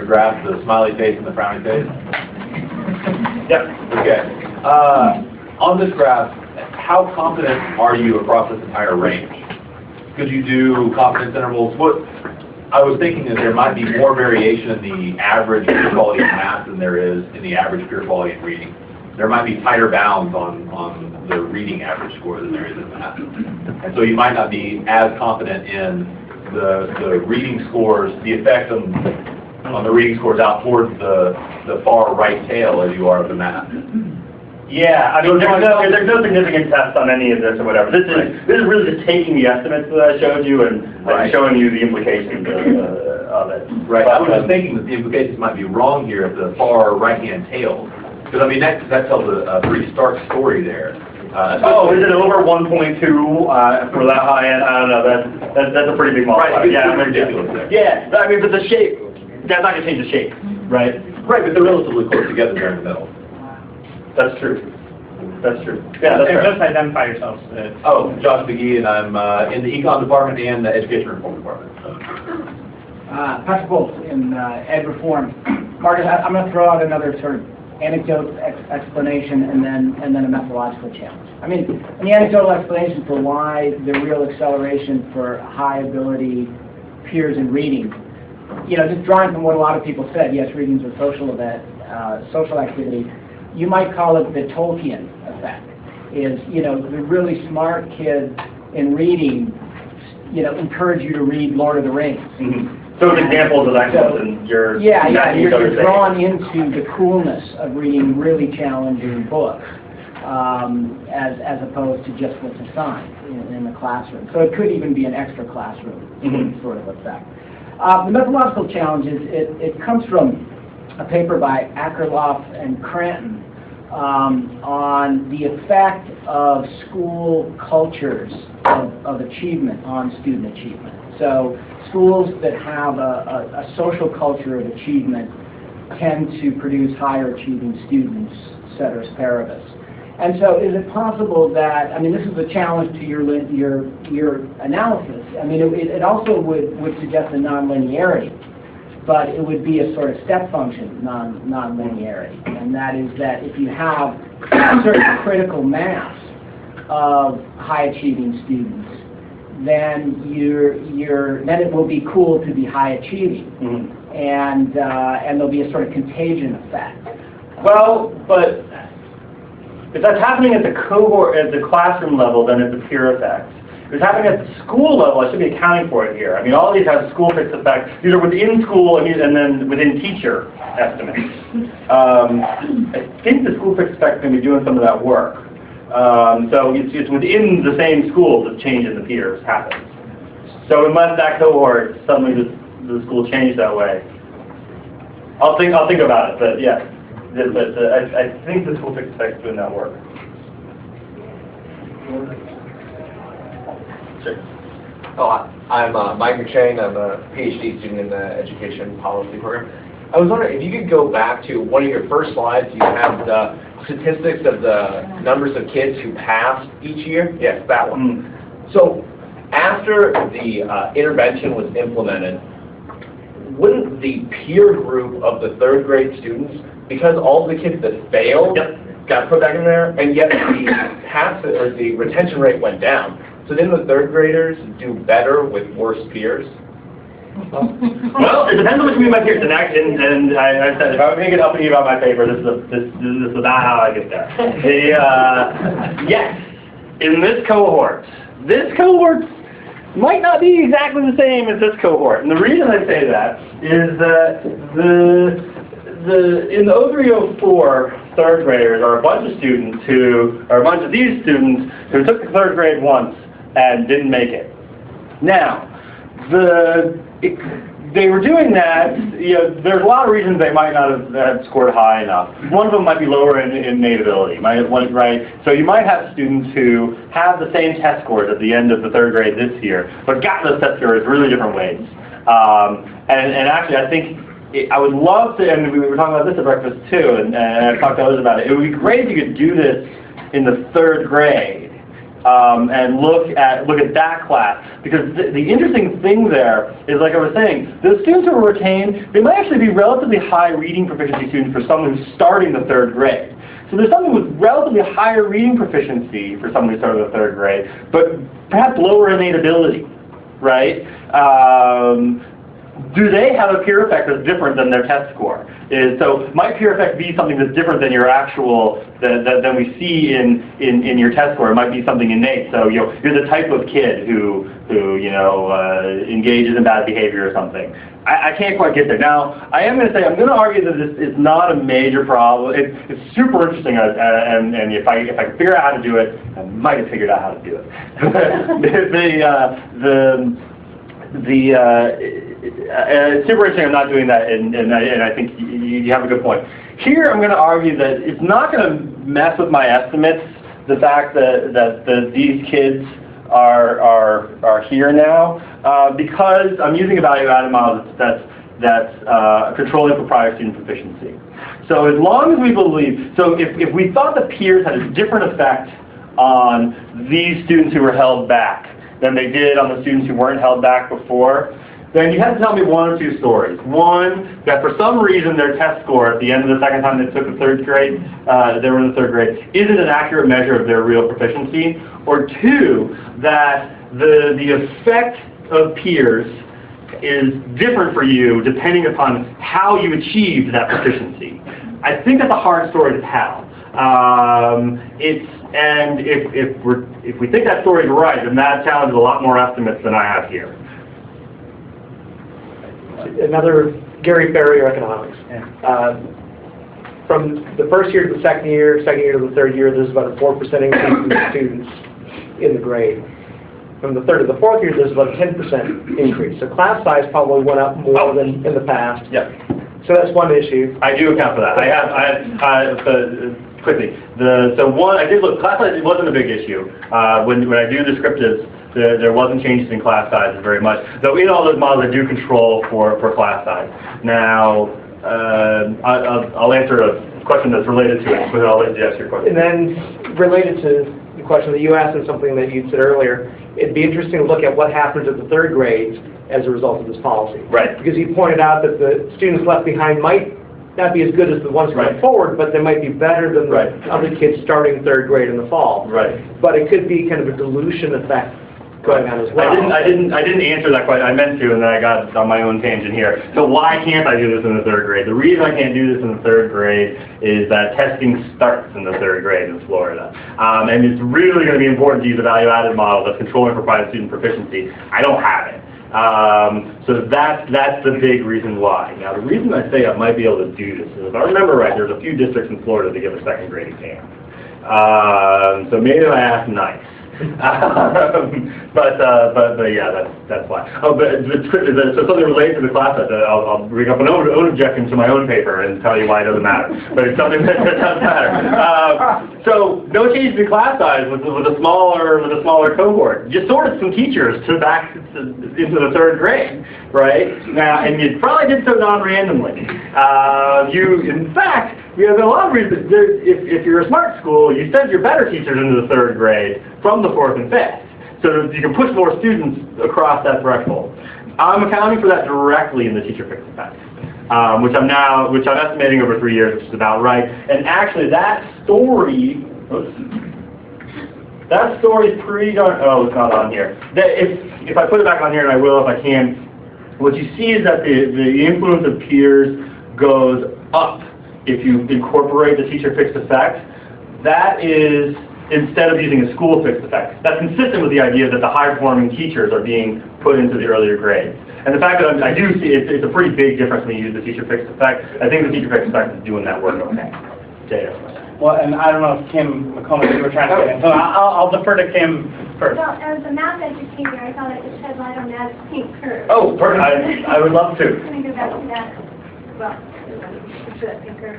graph, the smiley face and the frowning face? Yep. Okay. On this graph, how confident are you across this entire range? Could you do confidence intervals? What I was thinking is there might be more variation in the average peer quality in math than there is in the average peer quality in reading. There might be tighter bounds on the reading average score than there is in math. And so you might not be as confident in the reading scores, the effect on the reading scores out towards the far right tail as you are of the math. Yeah, I mean, there's no significant test on any of this or whatever. This is really just taking the estimates that I showed you and showing you the implications of it. Right. I was just thinking that the implications might be wrong here at the far right-hand tail, because I mean that tells a pretty stark story there. Is it over 1.2 for that high end? I don't know. That's a pretty big multiplier. Right. Yeah, it's ridiculous there. Yeah, I mean, but the shape, that's not going to change the shape, right? Right, but they're relatively close together there in the middle. That's true. That's true. Yeah, that's right. Just identify yourselves. Oh, Josh McGee, and I'm in the Econ department and the Education Reform department. Patrick Wolf in Ed Reform. Marcus, I'm going to throw out another sort of anecdote explanation and then a methodological challenge. I mean, the anecdotal explanation for why the real acceleration for high ability peers in reading, just drawing from what a lot of people said, yes, reading's a social event, social activity. You might call it the Tolkien effect. Is the really smart kids in reading, encourage you to read Lord of the Rings. Mm-hmm. So examples of that in your you're drawn into the coolness of reading really challenging books, as opposed to just what's assigned in the classroom. So it could even be an extra classroom sort of effect. The methodological challenge is it comes from a paper by Akerlof and Cranton on the effect of school cultures of achievement on student achievement. So schools that have a social culture of achievement tend to produce higher achieving students, ceteris paribus. And so is it possible that, this is a challenge to your analysis. It also would suggest a nonlinearity, but it would be a sort of step function nonlinearity. And that is that if you have a certain critical mass of high achieving students, then then it will be cool to be high achieving, and there'll be a sort of contagion effect. Well, but if that's happening at the cohort, at the classroom level, then it's a peer effect. If it's happening at the school level, I should be accounting for it here. All of these have school fixed effects. These are within school and then within teacher estimates. I think the school fixed effect is going to be doing some of that work. So it's within the same school that change in the peers happens. So unless that cohort suddenly the school changed that way, I'll think about it. But yeah, I think the school fixed effect is doing that work. Sure. I'm Mike McShane. I'm a PhD student in the Education Policy program. I was wondering if you could go back to one of your first slides. You have the statistics of the numbers of kids who passed each year. Yes, that one. So after the intervention was implemented, wouldn't the peer group of the third grade students, because all the kids that failed got put back in there, and yet the retention rate went down, so didn't the third graders do better with worse peers? Well, it depends on what you mean by peers. And I said, if I was going to get uppity about my paper, this is about how I get there. Yes, in this cohort might not be exactly the same as this cohort. And the reason I say that is that in the 0304 third graders are a bunch of students who are a bunch of these students who took the third grade once and didn't make it. Now, they were doing that, there's a lot of reasons they might not have scored high enough. One of them might be lower in innate ability, right? So you might have students who have the same test scores at the end of the third grade this year, but got those test scores really different ways. And actually, I think I would love to, and we were talking about this at breakfast too, and I've talked to others about it. It would be great if you could do this in the third grade. And look at that class, because the interesting thing there is, like I was saying, the students who are retained, they might actually be relatively high reading proficiency students for someone who's starting the third grade. So there's someone with relatively higher reading proficiency for someone who started the third grade, but perhaps lower innate ability, right? Do they have a peer effect that's different than their test score? So might peer effect be something that's different than your actual, than we see in your test score? It might be something innate. So you're the type of kid who engages in bad behavior or something. I can't quite get there. Now, I am going to say, I'm going to argue that this is not a major problem. It's super interesting, and if I could figure out how to do it, I might have figured out how to do it. It's super interesting I'm not doing that, and I think you have a good point. Here I'm going to argue that it's not going to mess with my estimates, the fact that these kids are here now, because I'm using a value-added model that's controlling for prior student proficiency. So as long as we believe, so if we thought the peers had a different effect on these students who were held back than they did on the students who weren't held back before, then you have to tell me one or two stories. One, that for some reason their test score at the end of the second time they took the third grade, they were in the third grade, isn't an accurate measure of their real proficiency. Or two, that the effect of peers is different for you depending upon how you achieved that proficiency. I think that's a hard story to tell. And if we think that story is right, then that challenges a lot more estimates than I have here. Another Gary Barrier economics. From the first year to the second year to the third year, there's about a 4% increase in students in the grade. From the third to the fourth year, there's about a 10% increase. So class size probably went up more than in the past. Yep. So that's one issue. I do account for that. Quickly. I did look, class size wasn't a big issue. When I do descriptives, there wasn't changes in class sizes very much. Though in all those models, I do control for class size. Now, I'll answer a question that's related to it, but I'll let you ask your question. And then, related to the question that you asked and something that you said earlier, it'd be interesting to look at what happens at the third grades as a result of this policy. Right. Because you pointed out that the students left behind might not be as good as the ones going forward, but they might be better than the other kids starting third grade in the fall. Right. But it could be kind of a dilution effect going on as well. I didn't answer that question. I meant to, and then I got on my own tangent here. So why can't I do this in the third grade? The reason I can't do this in the third grade is that testing starts in the third grade in Florida. And it's really going to be important to use a value-added model that's controlling for private student proficiency. I don't have it. So that's the big reason why. Now, the reason I say I might be able to do this is, if I remember right, there's a few districts in Florida that give a second grade exam. So maybe I ask nice. But yeah, that's why. Oh, so something related to the class size, I'll bring up an own objection to my own paper and tell you why it doesn't matter. But it's something that does matter. So no change in class size with a smaller cohort. You sorted some teachers back into the third grade, right? Now, and you probably did so non-randomly. In fact, we have a lot of reasons. If you're a smart school, you send your better teachers into the third grade from the fourth and fifth. so that you can push more students across that threshold. I'm accounting for that directly in the teacher fixed effect, which I'm estimating over 3 years, which is about right. And actually, that story is pretty darn. Oh, it's not on here. If I put it back on here, and I will if I can, what you see is that the influence of peers goes up if you incorporate the teacher fixed effect. That is, instead of using a school fixed effect. That's consistent with the idea that the higher performing teachers are being put into the earlier grades. And the fact that I do see it's a pretty big difference when you use the teacher fixed effect. I think the teacher fixed effect is doing that work okay. Data. Well, and I don't know if Kim McComas, you were trying to get in, so I'll defer to Kim first. Well, as a math educator, I thought it would shed light on that pink curve. Oh, perfect. I would love to. Let me go back to that. Well, to that pink curve.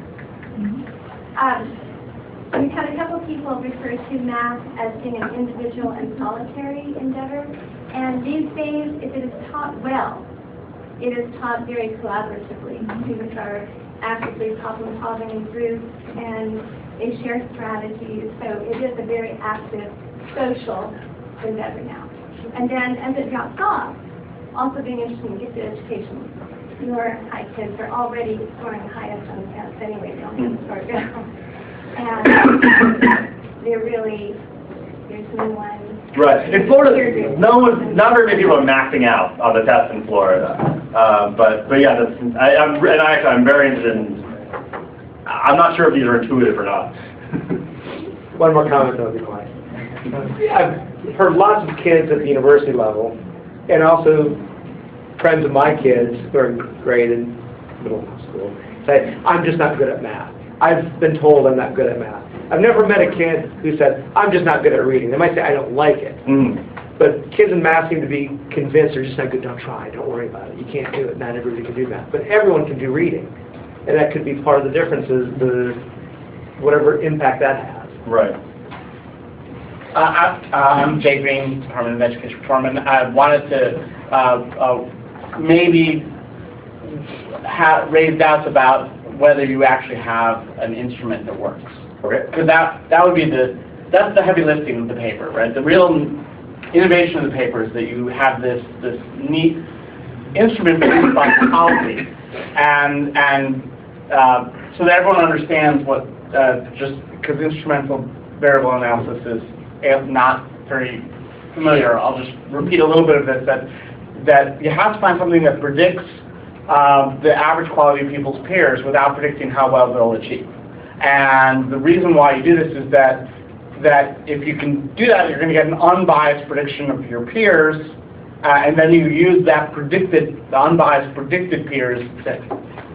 We've had a couple people refer to math as being an individual and solitary endeavor, and these days, if it is taught well, it is taught very collaboratively. Students are actively problem-solving in groups, and they share strategies, so it is a very active social endeavor now. And then, as it drops off, also being interesting to get to education. Your high kids are already scoring the highest on the test anyway, they don't have to start down. And they're really, there's no one. Right. In Florida, not very many people are maxing out on the test in Florida. But yeah, I'm very interested in. I'm not sure if these are intuitive or not. One more comment, though, if you like. I've heard lots of kids at the university level, and also friends of my kids who are in grade and middle school, say, I'm just not good at math. I've been told I'm not good at math. I've never met a kid who said, I'm just not good at reading. They might say, I don't like it. But kids in math seem to be convinced they're just not good. Don't try. Don't worry about it. You can't do it. Not everybody can do math. But everyone can do reading. And that could be part of the difference is whatever impact that has. Right. I'm Jay Green, Department of Education Reform, and I wanted to maybe raise doubts about whether you actually have an instrument that works. Okay. Because that would be that's the heavy lifting of the paper, right? The real innovation of the paper is that you have this neat instrument produced by policy, and so that everyone understands what just because instrumental variable analysis is not very familiar. I'll just repeat a little bit of this, that you have to find something that predicts the average quality of people's peers without predicting how well they'll achieve. And the reason why you do this is that if you can do that, you're going to get an unbiased prediction of your peers, and then you use that unbiased predicted peers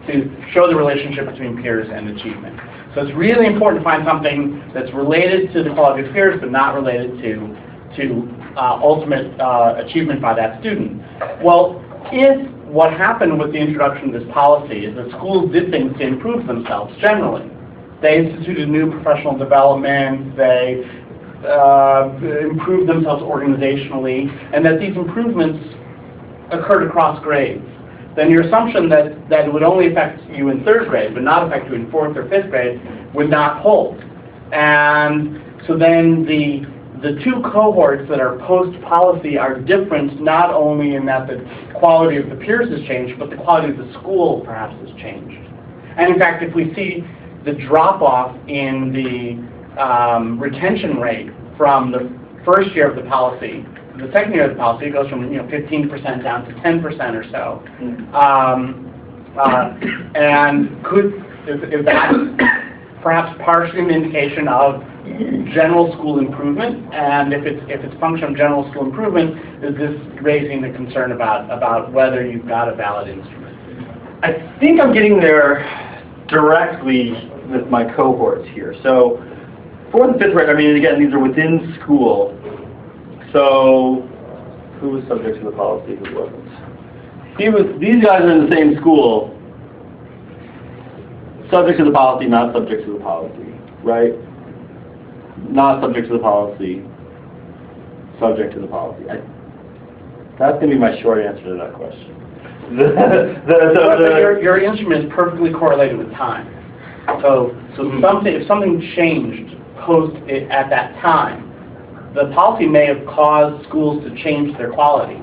to show the relationship between peers and achievement. So it's really important to find something that's related to the quality of peers, but not related to ultimate achievement by that student. Well, if what happened with the introduction of this policy is that schools did things to improve themselves generally. They instituted new professional development, they improved themselves organizationally, and that these improvements occurred across grades. Then your assumption that it would only affect you in 3rd grade, but not affect you in 4th or 5th grade, would not hold. And so then the two cohorts that are post-policy are different not only in that the quality of the peers has changed, but the quality of the school perhaps has changed. And in fact, if we see the drop-off in the retention rate from the first year of the policy, the 2nd year of the policy, it goes from 15% down to 10% or so. And is that perhaps partially an indication of general school improvement? And if it's a function of general school improvement, is this raising the concern about whether you've got a valid instrument? I think I'm getting there directly with my cohorts here. So 4th and 5th grade, I mean, again, these are within school. So who was subject to the policy, who wasn't? These guys are in the same school, subject to the policy, not subject to the policy, right? Not subject to the policy, subject to the policy. That's going to be my short answer to that question. Your instrument is perfectly correlated with time. So if something changed at that time, the policy may have caused schools to change their quality.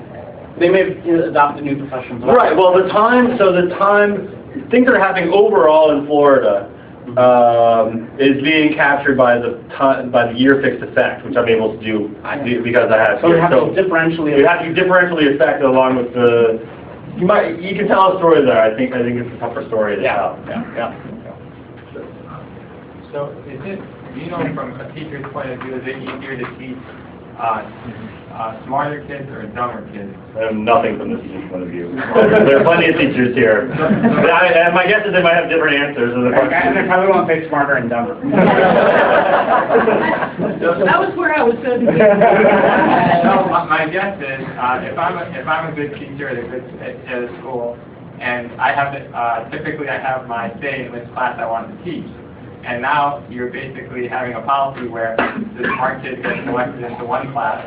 They may have adopted new professions. Right, well, things that are happening overall in Florida is being captured by the year fixed effect, which I'm able to do because I have. So you have to differentially. You have to differentially affect along with the. You can tell a story there. I think it's a tougher story to tell. Yeah. So is it, from a teacher's point of view, is it easier to teach smarter kids or dumber kids? I have nothing from the teacher's point of view. There are plenty of teachers here. But and my guess is they might have different answers. And they probably won't say smarter and dumber. That was where I was going to be. So my guess is, if I'm a good teacher at a school, and I have typically I have my say in which class I want to teach. And now you're basically having a policy where the smart kids get selected into one class.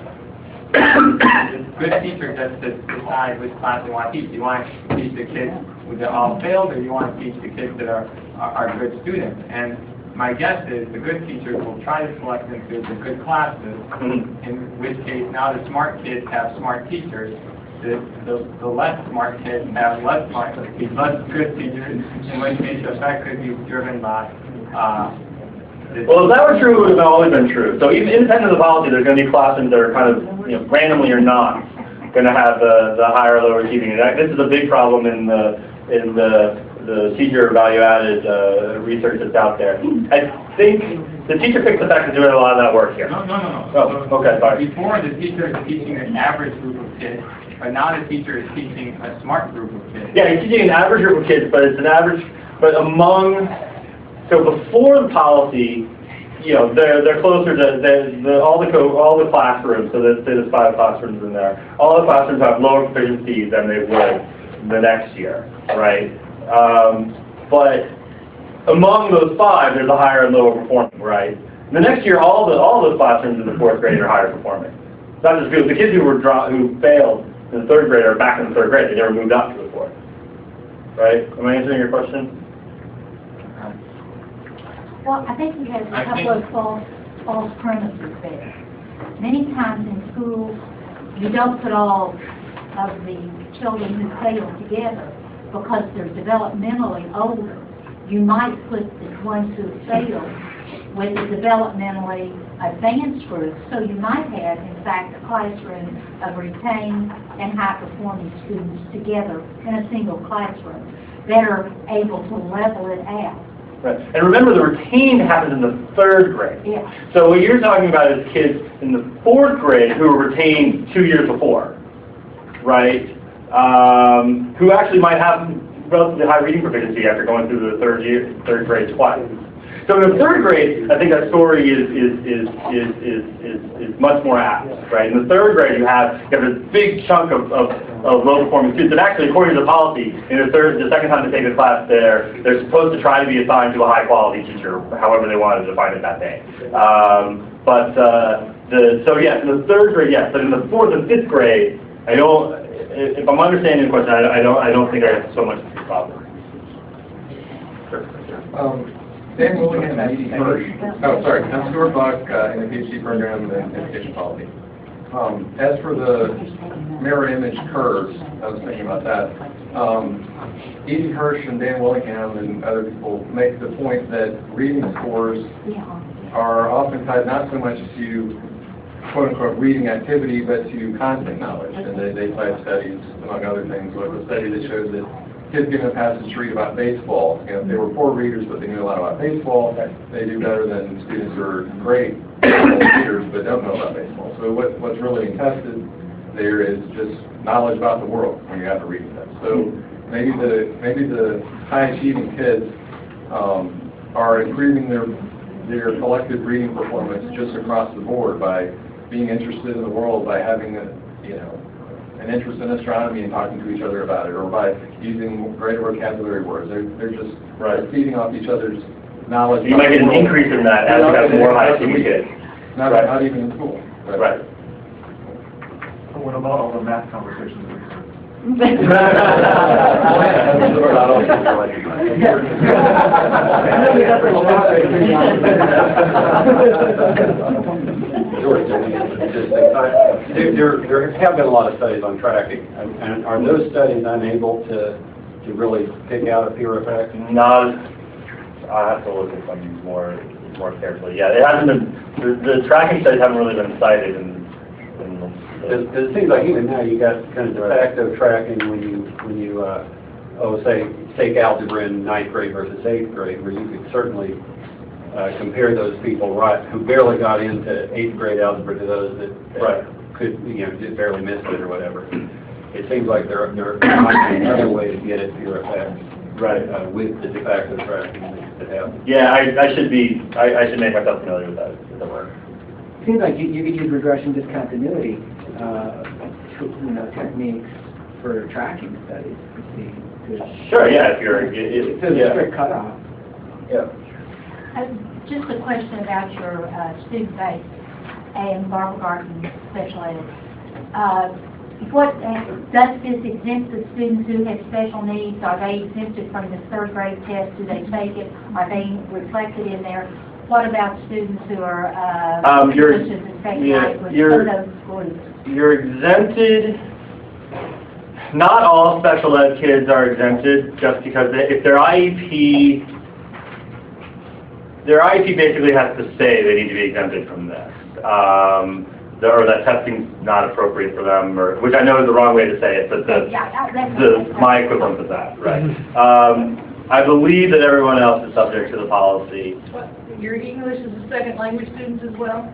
The good teacher gets to decide which class they want to teach. Do you want to teach the kids that all failed, or do you want to teach the kids that are good students? And my guess is the good teachers will try to select into the good classes, in which case now the smart kids have smart teachers. The less smart kids have less good teachers, in which case the effect could be driven by well, if that were true, it would have always been true. So even independent of the policy, there's going to be classrooms that are kind of, randomly or not, going to have the higher or lower achieving. And this is a big problem in the teacher value-added research that's out there. I think the teacher fixed effect is doing a lot of that work here. No. Oh, okay, sorry. Before, the teacher is teaching an average group of kids, but now the teacher is teaching a smart group of kids. Yeah, he's teaching an average group of kids, but it's an average, but among. So before the policy, they're closer to all the classrooms. So there's 5 classrooms in there. All the classrooms have lower proficiency than they would the next year, right? But among those 5, there's a higher and lower performing, right? The next year, all those classrooms in the 4th grade are higher performing. Not just because the kids who failed in the 3rd grade are back in the 3rd grade. They never moved up to the 4th, right? Am I answering your question? Well, I think he has a couple of false premises there. Many times in schools, you don't put all of the children who fail together because they're developmentally older. You might put the ones who fail with the developmentally advanced group. So you might have, in fact, a classroom of retained and high-performing students together in a single classroom that are able to level it out. Right. And remember, the retained happens in the 3rd grade. Yeah. So what you're talking about is kids in the 4th grade who were retained 2 years before, right? Who actually might have relatively high reading proficiency after going through the 3rd grade twice. So in the 3rd grade, I think that story is much more apt, right? In the 3rd grade, you have a big chunk of low-performing students. And actually, according to the policy, in the second time they take the class, they're supposed to try to be assigned to a high-quality teacher, however they wanted to define it that day. So yes, in the 3rd grade, yes, but in the 4th and 5th grade, I don't. If I'm understanding the question, I don't think I have so much of a problem. Dan Willingham at I'm Stuart Buck in the PhD program in education policy. As for the mirror image curves, I was thinking about that. E.D. Hirsch and Dan Willingham and other people make the point that reading scores are often tied not so much to quote-unquote reading activity, but to content knowledge. And they cite studies, among other things, like a study that shows that kids given a passage to read about baseball, if they were poor readers but they knew a lot about baseball, they do better than students who are great readers but don't know about baseball. So what's really being tested there is just knowledge about the world when you have a reading test. So maybe the high-achieving kids are improving their collective reading performance just across the board by being interested in the world, by having an interest in astronomy and talking to each other about it, or by using greater vocabulary words. They're just feeding off each other's knowledge. You might get an increase in that as you have more high-achieving kids. Not even in school. Right. What about all the math conversations? There have been a lot of studies on tracking, and are those studies unable to really pick out a peer effect? Not, I have to look at some more carefully. Yeah, it hasn't been, the tracking studies haven't really been cited Because it seems like even now you got kind of de facto tracking when you say take algebra in 9th grade versus 8th grade, where you could certainly compare those people who barely got into 8th grade algebra to those that could just barely missed it or whatever. It seems like there might be another way to get at peer effect. With the de facto tracking that happens. Yeah, I should make myself familiar with that work. Seems like you could use regression discontinuity techniques for tracking studies to see. Sure, yeah, if you're... It's a strict cutoff. Yeah. Just a question about your student base and Barbara Garden special ed. Does this exempt the students who have special needs? Are they exempted from the 3rd grade test? Do they take it? Are they reflected in there? What about students who are English as a second language? What are those groups? You're exempted. Not all special ed kids are exempted just because if their IEP basically has to say they need to be exempted from this. Or that testing's not appropriate for them, or which I know is the wrong way to say it, but my equivalent of that, right? I believe that everyone else is subject to the policy. Your English as a second language students as well?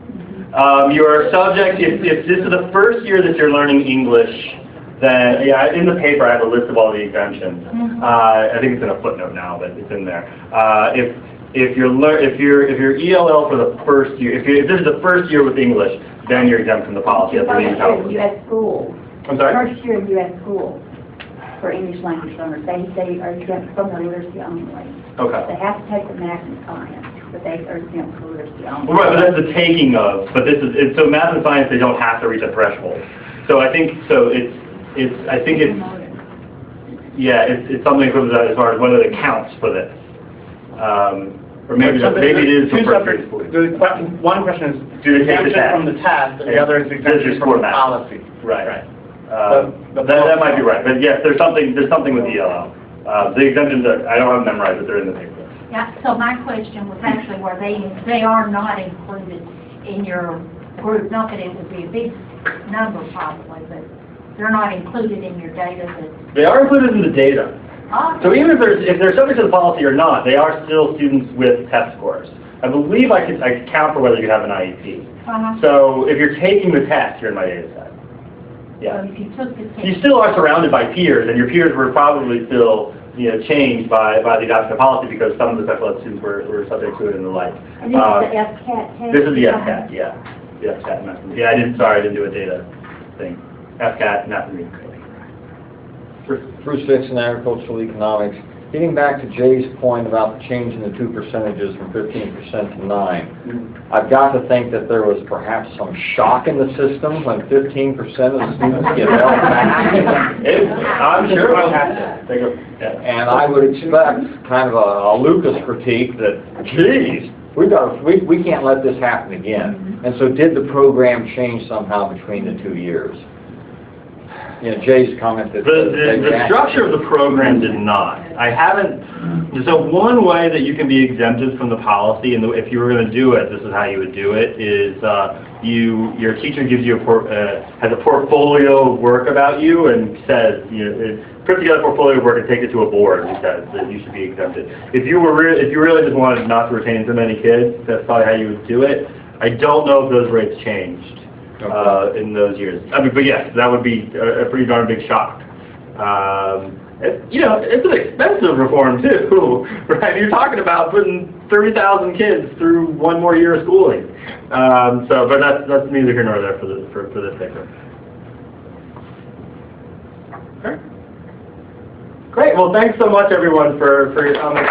You are subject, if this is the first year that you're learning English, then, yeah, in the paper I have a list of all the exemptions. I think it's in a footnote now, but it's in there. If you're ELL for the first year, if this is the first year with English, then you're exempt from the policy. First year in U.S. school. I'm sorry? First year in U.S. school for English language learners, they are exempt from the literacy only. Okay. They have to take the math and science, but they are exempt from literacy only. Well, right, but that's the taking of. But this is so math and science. They don't have to reach a threshold. So I think so. It's something as far as whether it counts for this. Or maybe it is for first grade. One question is exemption from the test, and the other is exemption from the policy. Right. That might be right. But yes, there's something with ELL. The exemptions I don't have them memorized, but they're in the paper. Yeah. So my question was actually where they are not included in your group. Not that it would be a big number probably, but they're not included in your data. They are included in the data. So even if they're subject to the policy or not, they are still students with test scores. I believe I could count for whether you have an IEP. So if you're taking the test, you're in my data set. Yeah. So if you took the test, you still are surrounded by peers, and your peers were probably still changed by the adoption of policy because some of the special ed students were subject to it and the like. And this is the FCAT test? This is the FCAT, yeah. The FCAT method. Yeah, I didn't do a data thing. FCAT, method. Bruce Dixon, Agricultural Economics. Getting back to Jay's point about the change in the two percentages from 15% to 9%, I've got to think that there was perhaps some shock in the system when 15% of the students get held back. I'm sure I'll have to. And I would expect kind of a Lucas critique that, geez, we can't let this happen again. And so did the program change somehow between the 2 years? Jay's comment that the structure of the program did not. So one way that you can be exempted from the policy, and if you were going to do it, this is how you would do it, is your teacher gives you has a portfolio of work about you and says, put together a portfolio of work and take it to a board and says that you should be exempted. If you really just wanted not to retain so many kids, that's probably how you would do it. I don't know if those rates changed. In those years. But yes, that would be a pretty darn big shock. It's an expensive reform too, right? You're talking about putting 30,000 kids through one more year of schooling. But that's neither here nor there for this paper. Okay. Great. Well, thanks so much, everyone, for your comments.